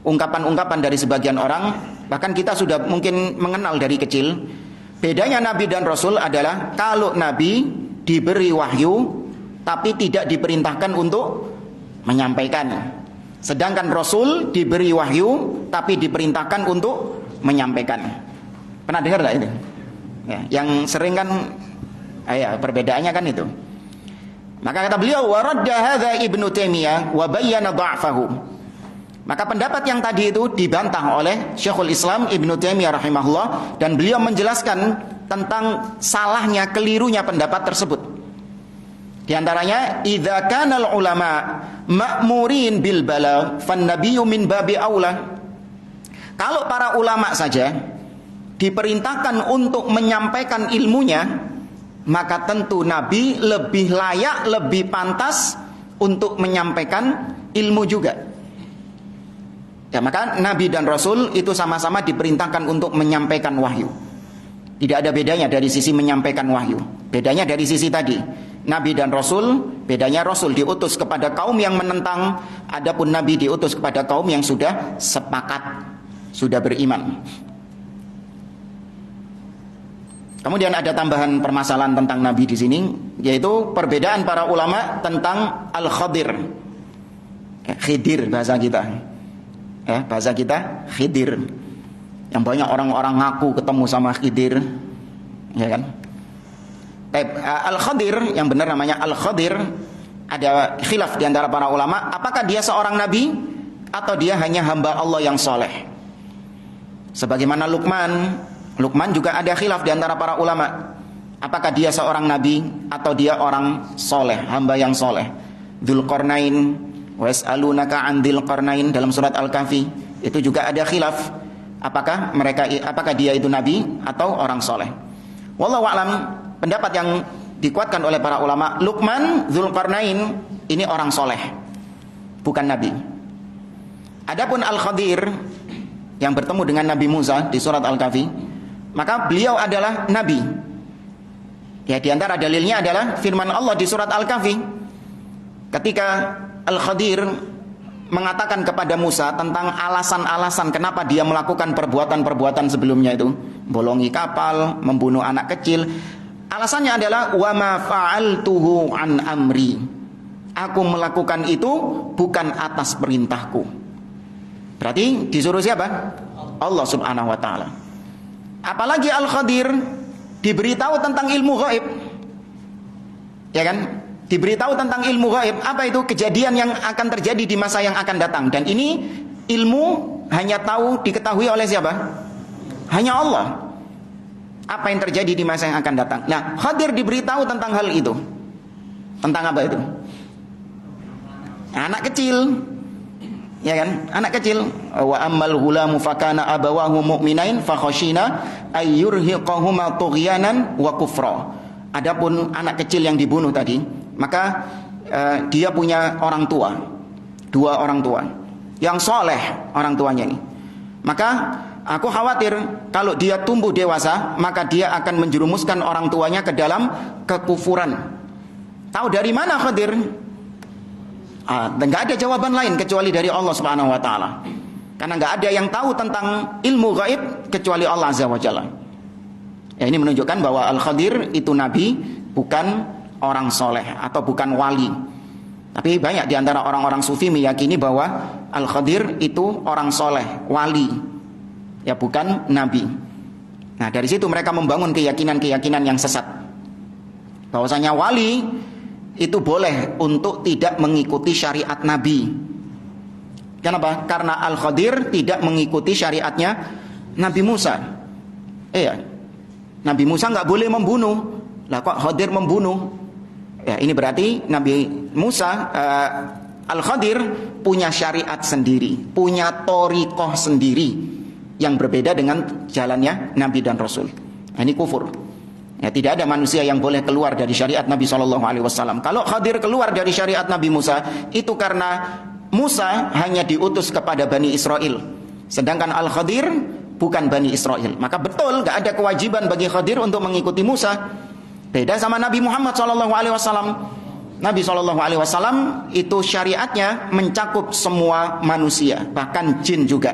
ungkapan-ungkapan dari sebagian orang, bahkan kita sudah mungkin mengenal dari kecil. Bedanya nabi dan rasul adalah kalau nabi diberi wahyu tapi tidak diperintahkan untuk menyampaikan, sedangkan rasul diberi wahyu tapi diperintahkan untuk menyampaikan. Pernah dengar enggak itu? Ya, yang sering kan perbedaannya kan itu. Maka kata beliau, wa radda hadza Ibnu Taimiyah wa bayyana dha'fahu. Maka pendapat yang tadi itu dibantah oleh Syekhul Islam Ibnu Taimiyah rahimahullah, dan beliau menjelaskan tentang salahnya, kelirunya pendapat tersebut. Di antaranya, idza kana ulama ma'murin bil balagh fan nabiyyu min babi aula. Kalau para ulama saja diperintahkan untuk menyampaikan ilmunya, maka tentu nabi lebih layak, lebih pantas untuk menyampaikan ilmu juga. Ya, maka nabi dan rasul itu sama-sama diperintahkan untuk menyampaikan wahyu. Tidak ada bedanya dari sisi menyampaikan wahyu. Bedanya dari sisi tadi, nabi dan rasul, bedanya rasul diutus kepada kaum yang menentang, adapun nabi diutus kepada kaum yang sudah sepakat, sudah beriman. Kemudian ada tambahan permasalahan tentang nabi di sini, yaitu perbedaan para ulama tentang al-Khadir. Khidir bahasa kita. Ya, bahasa kita Khidir. Yang banyak orang-orang ngaku ketemu sama Khidir, ya kan? Al-Khadir, yang benar namanya Al-Khadir, ada khilaf di antara para ulama, apakah dia seorang nabi atau dia hanya hamba Allah yang soleh. Sebagaimana Luqman juga ada khilaf di antara para ulama, apakah dia seorang nabi atau dia orang soleh, hamba yang soleh. Dzulqarnain, wa yas'alunaka 'an Dzulqarnain dalam surat Al-Kahfi, itu juga ada khilaf, apakah dia itu nabi atau orang soleh. Wallahu a'lam, pendapat yang dikuatkan oleh para ulama, Luqman, Dzulqarnain ini orang soleh, bukan nabi. Adapun Al-Khadir yang bertemu dengan Nabi Musa di surat Al-Kahfi, maka beliau adalah nabi. Ya, di antara dalilnya adalah firman Allah di surat Al-Kahfi ketika Al-Khadir mengatakan kepada Musa tentang alasan-alasan kenapa dia melakukan perbuatan-perbuatan sebelumnya itu, bolongi kapal, membunuh anak kecil. Alasannya adalah wa ma fa'altuhu an amri. Aku melakukan itu bukan atas perintahku. Berarti disuruh siapa? Allah Subhanahu wa taala. Apalagi Al-Khadir diberitahu tentang ilmu gaib. Ya kan? Diberitahu tentang ilmu gaib. Apa itu? Kejadian yang akan terjadi di masa yang akan datang. Dan ini ilmu hanya diketahui oleh siapa? Hanya Allah. Apa yang terjadi di masa yang akan datang. Nah, Khadir diberitahu tentang hal itu. Tentang apa itu? Anak kecil. Ya kan? Anak kecil. Wa ammal ghulamu fakana abawahu mu'minain fakhashina ayyurhiqahuma tughyanan wa kufra. Adapun anak kecil yang dibunuh tadi, maka dia punya orang tua, 2 orang tua yang soleh orang tuanya ini. Maka aku khawatir kalau dia tumbuh dewasa, maka dia akan menjerumuskan orang tuanya ke dalam kekufuran. Tahu dari mana Khadir? Nggak ada jawaban lain kecuali dari Allah Subhanahu wa taala. Karena nggak ada yang tahu tentang ilmu gaib kecuali Allah Azza wa Jalla. Ya, ini menunjukkan bahwa Al-Khadir itu nabi, bukan orang soleh atau bukan wali. Tapi banyak di antara orang-orang sufi meyakini bahwa Al-Khadir itu orang soleh, wali, ya bukan nabi. Nah, dari situ mereka membangun keyakinan-keyakinan yang sesat, bahwasanya wali itu boleh untuk tidak mengikuti syariat nabi. Kenapa? Karena Al-Khadir tidak mengikuti syariatnya Nabi Musa. Iya, Nabi Musa nggak boleh membunuh, lah kok Khadir membunuh? Ya, ini berarti Nabi Musa, Al-Khadir punya syariat sendiri, punya thoriqah sendiri yang berbeda dengan jalannya Nabi dan Rasul. Nah, ini kufur. Ya, tidak ada manusia yang boleh keluar dari syariat Nabi SAW. Kalau Khadir keluar dari syariat Nabi Musa, itu karena Musa hanya diutus kepada Bani Israel, sedangkan Al-Khadir bukan Bani Israel. Maka betul gak ada kewajiban bagi Khadir untuk mengikuti Musa. Beda sama Nabi Muhammad SAW. Nabi SAW itu syariatnya mencakup semua manusia, bahkan jin juga.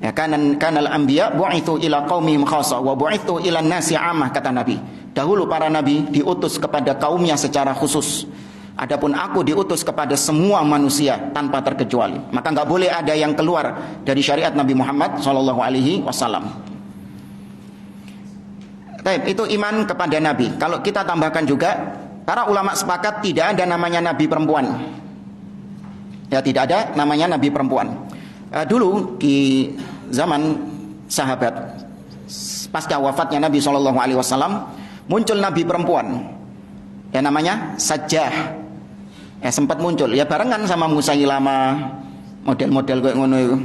Ya, kanal anbiya bu'itsu ila qaumihim khassa wa bu'itsu ila nasi 'ammah, kata Nabi. Dahulu para nabi diutus kepada kaumnya secara khusus. Adapun aku diutus kepada semua manusia tanpa terkecuali. Maka enggak boleh ada yang keluar dari syariat Nabi Muhammad SAW. Baik, itu iman kepada nabi. Kalau kita tambahkan juga, para ulama sepakat tidak ada namanya nabi perempuan. Ya, tidak ada namanya nabi perempuan. Dulu di zaman sahabat, pasca wafatnya Nabi SAW, muncul nabi perempuan, ya namanya Sajjah. Ya, sempat muncul, ya barengan sama Musailama, model-model kayak ngono itu.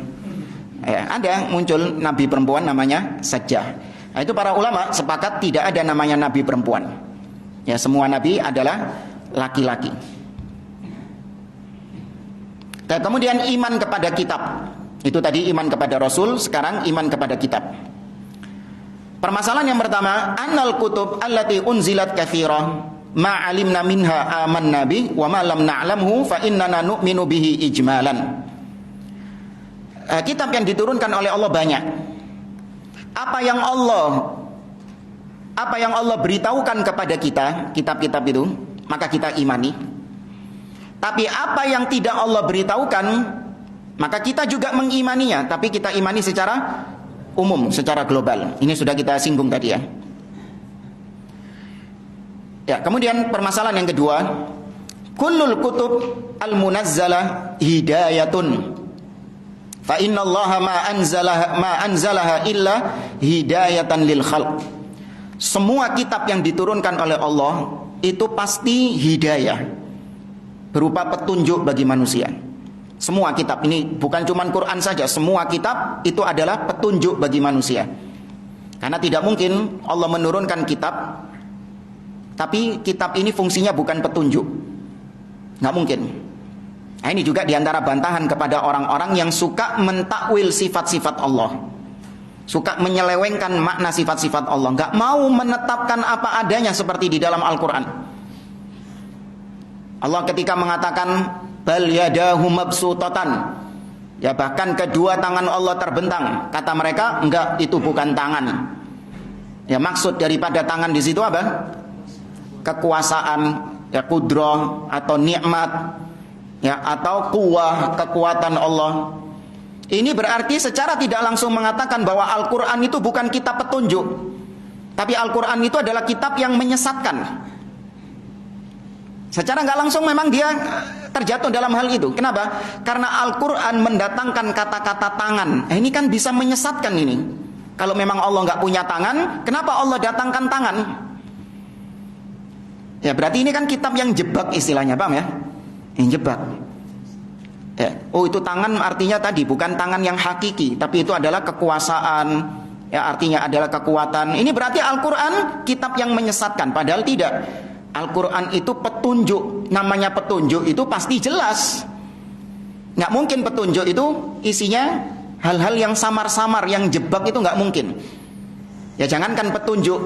Ya, ada muncul nabi perempuan namanya Sajjah. Nah, itu para ulama sepakat tidak ada namanya nabi perempuan. Ya, semua nabi adalah laki-laki. Dan kemudian iman kepada kitab. Itu tadi iman kepada Rasul, sekarang iman kepada kitab. Permasalahan yang pertama, annal kutub allati unzilat katsirah ma alimna minha amanna bi wa ma lam na'lamhu fa innana nu'minu bihi ijmalan. Kitab yang diturunkan oleh Allah banyak. Apa yang Allah beritahukan kepada kita, kitab-kitab itu, maka kita imani. Tapi apa yang tidak Allah beritahukan, maka kita juga mengimaninya, tapi kita imani secara umum secara global. Ini sudah kita singgung tadi ya. Ya, kemudian permasalahan yang kedua, kullul kutub al-munazzalah hidayatun. Fa innallaha ma anzalaha illa hidayatan lil khalq. Semua kitab yang diturunkan oleh Allah itu pasti hidayah, berupa petunjuk bagi manusia. Semua kitab ini bukan cuma Quran saja, semua kitab itu adalah petunjuk bagi manusia. Karena tidak mungkin Allah menurunkan kitab tapi kitab ini fungsinya bukan petunjuk. Nggak mungkin. Nah, ini juga diantara bantahan kepada orang-orang yang suka mentakwil sifat-sifat Allah, suka menyelewengkan makna sifat-sifat Allah, nggak mau menetapkan apa adanya seperti di dalam Al-Quran. Allah ketika mengatakan bal yadahu mabsutatan, ya bahkan kedua tangan Allah terbentang, kata mereka enggak, itu bukan tangan. Ya maksud daripada tangan di situ apa? Kekuasaan, ya kudrah atau nikmat, ya atau kuwah, kekuatan Allah. Ini berarti secara tidak langsung mengatakan bahwa Al-Quran itu bukan kitab petunjuk, tapi Al-Quran itu adalah kitab yang menyesatkan. Secara nggak langsung memang dia terjatuh dalam hal itu. Kenapa? Karena Al-Quran mendatangkan kata-kata tangan. Ini kan bisa menyesatkan ini. Kalau memang Allah nggak punya tangan, kenapa Allah datangkan tangan? Ya berarti ini kan kitab yang jebak istilahnya, paham ya? Yang jebak. Ya. Oh itu tangan artinya tadi bukan tangan yang hakiki, tapi itu adalah kekuasaan. Ya artinya adalah kekuatan. Ini berarti Al-Quran kitab yang menyesatkan. Padahal tidak. Al-Quran itu petunjuk. Namanya petunjuk itu pasti jelas. Nggak mungkin petunjuk itu isinya hal-hal yang samar-samar, yang jebak, itu nggak mungkin. Ya jangankan petunjuk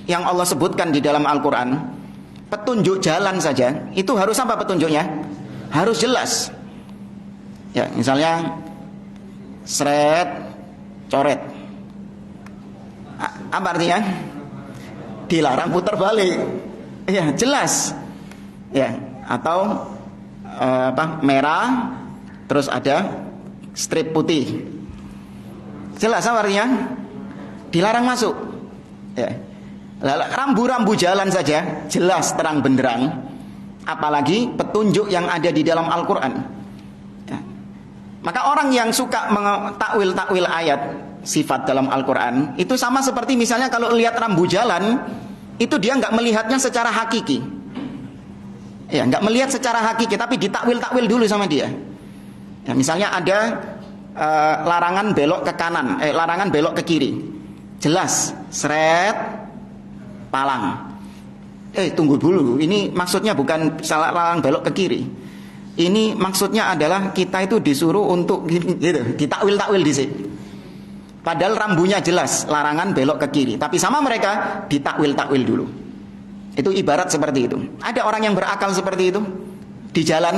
yang Allah sebutkan di dalam Al-Quran, petunjuk jalan saja itu harus apa petunjuknya? Harus jelas. Ya misalnya seret, coret, apa artinya? Dilarang putar balik. Ya jelas. Ya atau merah terus ada strip putih. Jelas apa artinya? Dilarang masuk. Ya. Rambu-rambu jalan saja jelas terang benderang, apalagi petunjuk yang ada di dalam Al-Quran. Ya. Maka orang yang suka mentakwil-takwil ayat sifat dalam Al-Quran itu sama seperti misalnya kalau lihat rambu jalan itu dia nggak melihatnya secara hakiki. Ya, nggak melihat secara hakiki, tapi ditakwil-takwil dulu sama dia. Ya, misalnya ada larangan belok ke kanan, larangan belok ke kiri, jelas, seret, palang. Tunggu dulu, ini maksudnya bukan salah larang belok ke kiri. Ini maksudnya adalah kita itu disuruh untuk gitu, ditakwil-takwil di sini. Padahal rambunya jelas, larangan belok ke kiri, tapi sama mereka ditakwil-takwil dulu. Itu ibarat seperti itu. Ada orang yang berakal seperti itu di jalan?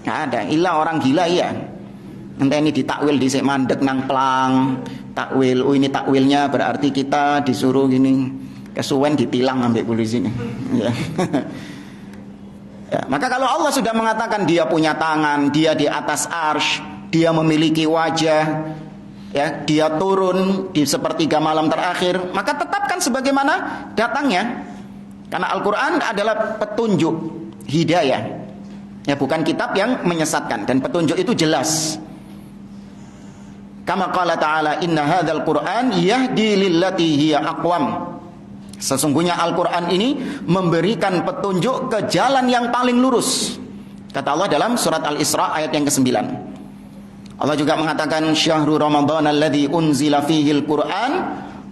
Nggak ada. Illa orang gila iya. Entah ini ditakwil di sini mandek nang pelang, takwil. Oh ini takwilnya berarti kita disuruh gini. Kesuwen ditilang ambil polisi nih. Ya. Ya, maka kalau Allah sudah mengatakan dia punya tangan, dia di atas arsy, dia memiliki wajah, ya, dia turun di sepertiga malam terakhir, maka tetapkan sebagaimana datangnya. Karena Al-Quran adalah petunjuk hidayah, ya, bukan kitab yang menyesatkan, dan petunjuk itu jelas. Kama qala ta'ala inna hadzal Qur'an yahdi lillati hiya aqwam. Sesungguhnya Al-Quran ini memberikan petunjuk ke jalan yang paling lurus, kata Allah dalam surat Al-Isra ayat yang ke-9. Allah juga mengatakan syahrul Ramadan alladzi unzila fihil Qur'an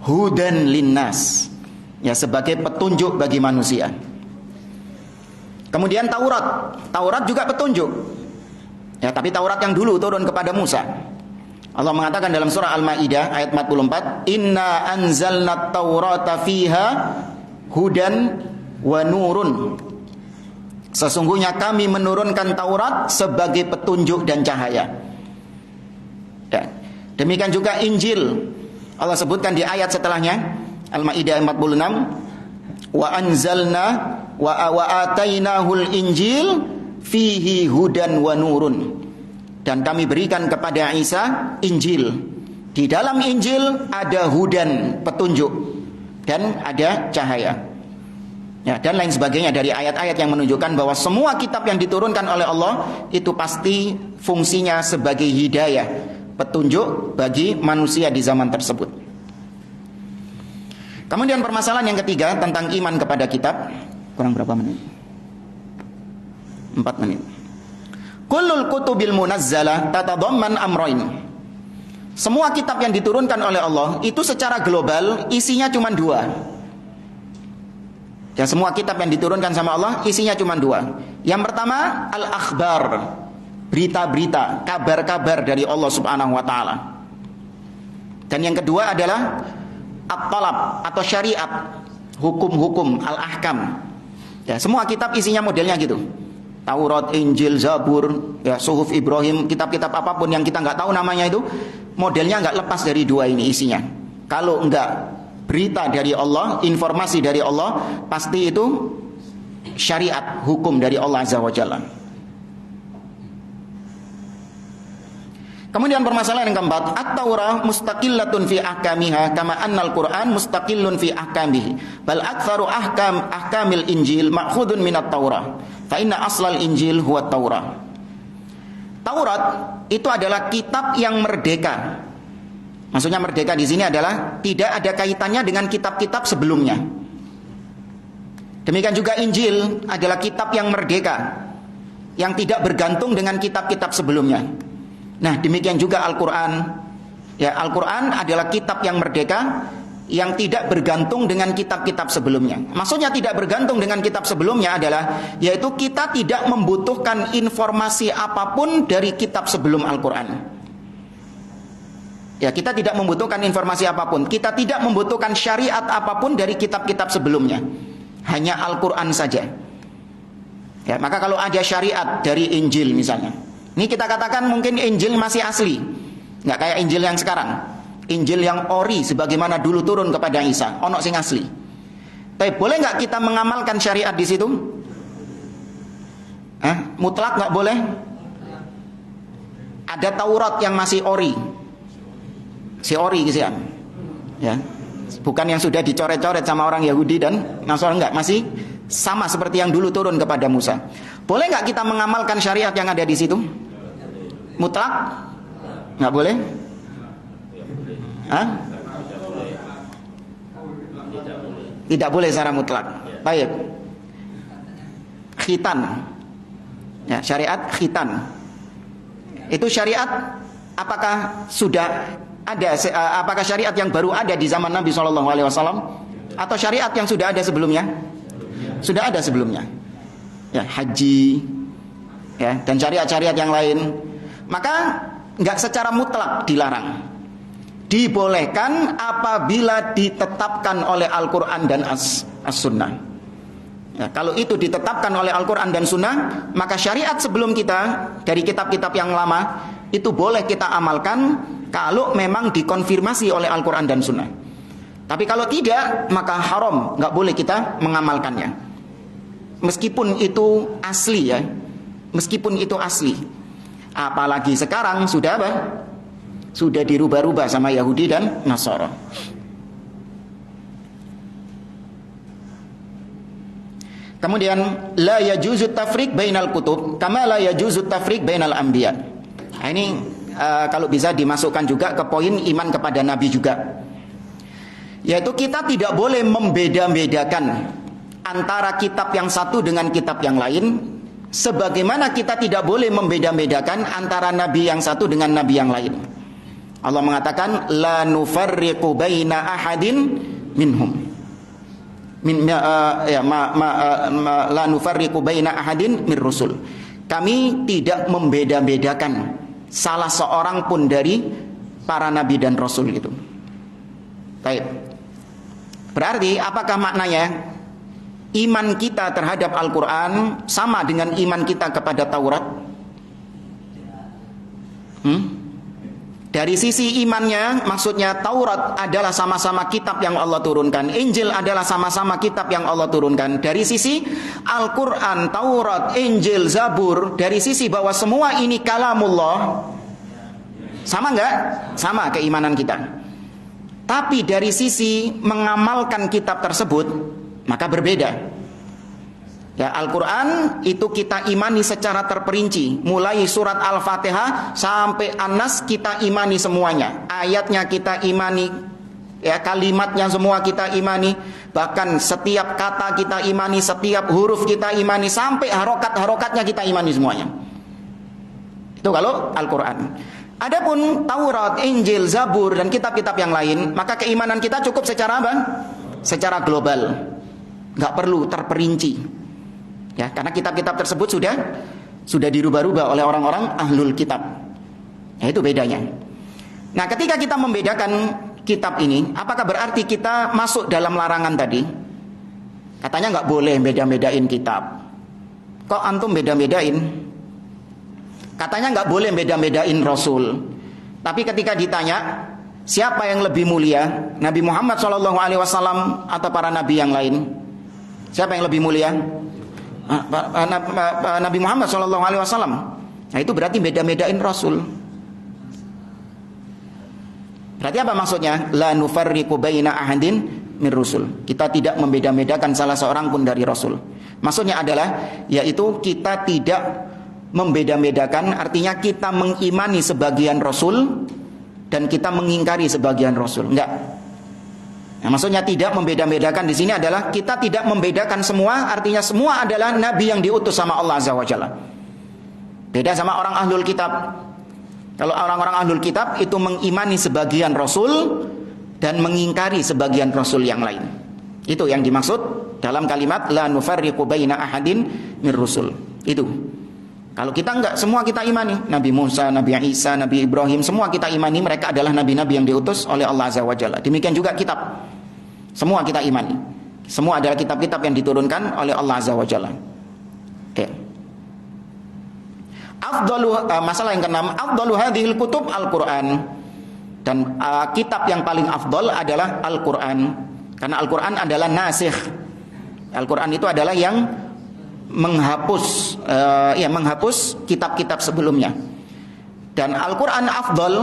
hudan linnas, ya, sebagai petunjuk bagi manusia. Kemudian Taurat juga petunjuk, ya, tapi Taurat yang dulu turun kepada Musa. Allah mengatakan dalam surah Al-Maidah ayat 44, inna anzalna taurata fiha hudan wa nurun. Sesungguhnya kami menurunkan Taurat sebagai petunjuk dan cahaya. Ya. Demikian juga Injil. Allah sebutkan di ayat setelahnya Al-Maidah 46, wa anzalna wa atainahul injil fihi hudan wa nurun. Dan kami berikan kepada Isa Injil Di dalam Injil ada hudan, petunjuk, dan ada cahaya. Ya, dan lain sebagainya dari ayat-ayat yang menunjukkan bahwa semua kitab yang diturunkan oleh Allah itu pasti fungsinya sebagai hidayah, petunjuk bagi manusia di zaman tersebut. Kemudian permasalahan yang ketiga tentang iman kepada kitab. Kurang berapa menit? 4 menit. Kullul kutubil munazzalah tatadamman amrayn. Semua kitab yang diturunkan oleh Allah itu secara global isinya cuma 2. Ya, semua kitab yang diturunkan sama Allah isinya cuma 2. Yang pertama al-akhbar, berita-berita, kabar-kabar dari Allah Subhanahu wa taala. Dan yang kedua adalah at-talab atau syariat, hukum-hukum, al-ahkam. Ya, semua kitab isinya modelnya gitu. Taurat, Injil, Zabur, ya, Suhuf Ibrahim, kitab-kitab apapun yang kita nggak tahu namanya itu, modelnya nggak lepas dari 2 ini isinya. Kalau enggak berita dari Allah, informasi dari Allah, pasti itu syariat, hukum dari Allah Azza wa Jalla. Kemudian permasalahan yang keempat, at-Taurah mustaqillatun fi ahkamiha kama annal Qur'an mustaqillun fi ahkamihi. Bal aktsaru ahkamil Injil ma'khudun minat Taurah. Fa inna aslal Injil huwa Taurah. Taurat itu adalah kitab yang merdeka. Maksudnya merdeka di sini adalah tidak ada kaitannya dengan kitab-kitab sebelumnya. Demikian juga Injil adalah kitab yang merdeka, yang tidak bergantung dengan kitab-kitab sebelumnya. Nah, demikian juga Al-Quran. Ya, Al-Quran adalah kitab yang merdeka, yang tidak bergantung dengan kitab-kitab sebelumnya. Maksudnya tidak bergantung dengan kitab sebelumnya adalah, yaitu kita tidak membutuhkan informasi apapun dari kitab sebelum Al-Quran. Ya, kita tidak membutuhkan informasi apapun. Kita tidak membutuhkan syariat apapun dari kitab-kitab sebelumnya. Hanya Al-Quran saja. Ya, maka kalau ada syariat dari Injil misalnya, ini kita katakan mungkin Injil masih asli, nggak kayak Injil yang sekarang. Injil yang ori sebagaimana dulu turun kepada Isa, ono sing asli. Tapi boleh nggak kita mengamalkan syariat di situ? Mutlak nggak boleh. Ada Taurat yang masih ori. Si ori gitu ya, bukan yang sudah dicoret-coret sama orang Yahudi dan Nasrani, enggak, masih sama seperti yang dulu turun kepada Musa. Boleh nggak kita mengamalkan syariat yang ada di situ? Mutlak? Nggak boleh? Tidak boleh secara mutlak. Baik. Khitan. Ya, syariat khitan. Itu syariat apakah sudah ada, apakah syariat yang baru ada di zaman Nabi SAW atau syariat yang sudah ada sebelumnya? Sudah ada sebelumnya. Ya, haji, ya, dan syariat-syariat yang lain. Maka nggak secara mutlak dilarang. Dibolehkan apabila ditetapkan oleh Al-Quran dan As-Sunnah. Ya, kalau itu ditetapkan oleh Al-Quran dan Sunnah, maka syariat sebelum kita dari kitab-kitab yang lama itu boleh kita amalkan kalau memang dikonfirmasi oleh Al-Quran dan Sunnah. Tapi kalau tidak, maka haram, nggak boleh kita mengamalkannya. Meskipun itu asli ya, meskipun itu asli. Apalagi sekarang sudah apa? Sudah dirubah-rubah sama Yahudi dan Nasara. Kemudian la yajuzu tafriq bainal kutub kama la yajuzu tafriq bainal anbiya. Nah, ini kalau bisa dimasukkan juga ke poin iman kepada Nabi juga, yaitu kita tidak boleh membeda-bedakan antara kitab yang satu dengan kitab yang lain, sebagaimana kita tidak boleh membeda-bedakan antara Nabi yang satu dengan Nabi yang lain. Allah mengatakan la nufarriqu baina ahadin minhum la nufarriqu baina ahadin min rusul. Kami tidak membeda-bedakan salah seorang pun dari para nabi dan rasul itu. Baik. Berarti apakah maknanya iman kita terhadap Al-Quran sama dengan iman kita kepada Taurat? Dari sisi imannya, maksudnya Taurat adalah sama-sama kitab yang Allah turunkan, Injil adalah sama-sama kitab yang Allah turunkan. Dari sisi Al-Quran, Taurat, Injil, Zabur, dari sisi bahwa semua ini kalamullah, Sama enggak? Sama keimanan kita. Tapi dari sisi mengamalkan kitab tersebut, maka berbeda. Ya, Al-Quran itu kita imani secara terperinci. Mulai surat Al-Fatihah sampai An-Nas kita imani semuanya. Ayatnya kita imani, ya, kalimatnya semua kita imani. Bahkan setiap kata kita imani, setiap huruf kita imani, sampai harokat-harokatnya kita imani semuanya. Itu kalau Al-Quran. Adapun Taurat, Injil, Zabur, dan kitab-kitab yang lain, maka keimanan kita cukup secara apa? Secara global. Nggak perlu terperinci. Ya, karena kitab-kitab tersebut sudah dirubah-rubah oleh orang-orang ahlul kitab. Ya, itu bedanya. Nah, ketika kita membedakan kitab ini, apakah berarti kita masuk dalam larangan tadi? Katanya nggak boleh beda-bedain kitab. Kok antum beda-bedain? Katanya nggak boleh beda-bedain Rasul. Tapi ketika ditanya siapa yang lebih mulia, Nabi Muhammad SAW atau para nabi yang lain? Siapa yang lebih mulia? Nabi Muhammad SAW. Nah, itu berarti beda-bedain Rasul. Berarti apa maksudnya? La nufarriqu baina ahadin min rusul. Kita tidak membeda-bedakan salah seorang pun dari Rasul. Maksudnya adalah yaitu kita tidak membeda-bedakan, artinya kita mengimani sebagian Rasul dan kita mengingkari sebagian Rasul. Enggak. Nah, maksudnya tidak membeda-bedakan di sini adalah kita tidak membedakan semua, artinya semua adalah nabi yang diutus sama Allah Azza wa Jalla. Beda sama orang ahlul kitab. Kalau orang-orang ahlul kitab itu mengimani sebagian Rasul dan mengingkari sebagian Rasul yang lain. Itu yang dimaksud dalam kalimat la nufarriqu baina ahadin min rusul. Itu. Kalau kita enggak, semua kita imani. Nabi Musa, Nabi Isa, Nabi Ibrahim, semua kita imani. Mereka adalah nabi-nabi yang diutus oleh Allah Azza wa Jalla. Demikian juga kitab. Semua kita imani. Semua adalah kitab-kitab yang diturunkan oleh Allah Azza wa Jalla. Oke. Masalah yang keenam, afdalu hadhil kutub Al-Quran. Dan kitab yang paling afdal adalah Al-Quran. Karena Al-Quran adalah nasikh. Al-Quran itu adalah yang menghapus kitab-kitab sebelumnya. Dan Al-Quran afdal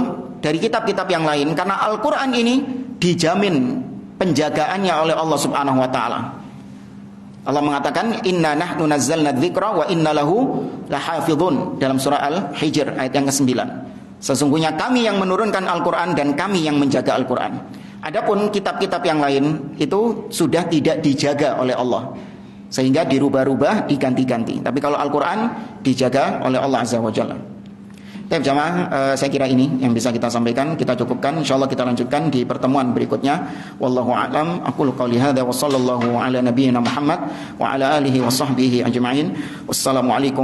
dari kitab-kitab yang lain karena Al-Quran ini dijamin penjagaannya oleh Allah Subhanahu wa taala. Allah mengatakan inna nahnu nazzalna dzikra wa inna lahu lahafizun dalam surah Al-Hijr ayat yang ke-9. Sesungguhnya kami yang menurunkan Al-Quran dan kami yang menjaga Al-Quran. Adapun kitab-kitab yang lain itu sudah tidak dijaga oleh Allah, sehingga dirubah-rubah, diganti-ganti. Tapi kalau Al-Quran dijaga oleh Allah Azza wa Jalla. Baik jamaah, saya kira ini yang bisa kita sampaikan, kita cukupkan. InsyaAllah kita lanjutkan di pertemuan berikutnya. Wallahu a'lam. Aqulu qawli hadza wa sallallahu ala nabiyyina Muhammad wa ala alihi wa sahbihi ajma'in. Wassalamualaikum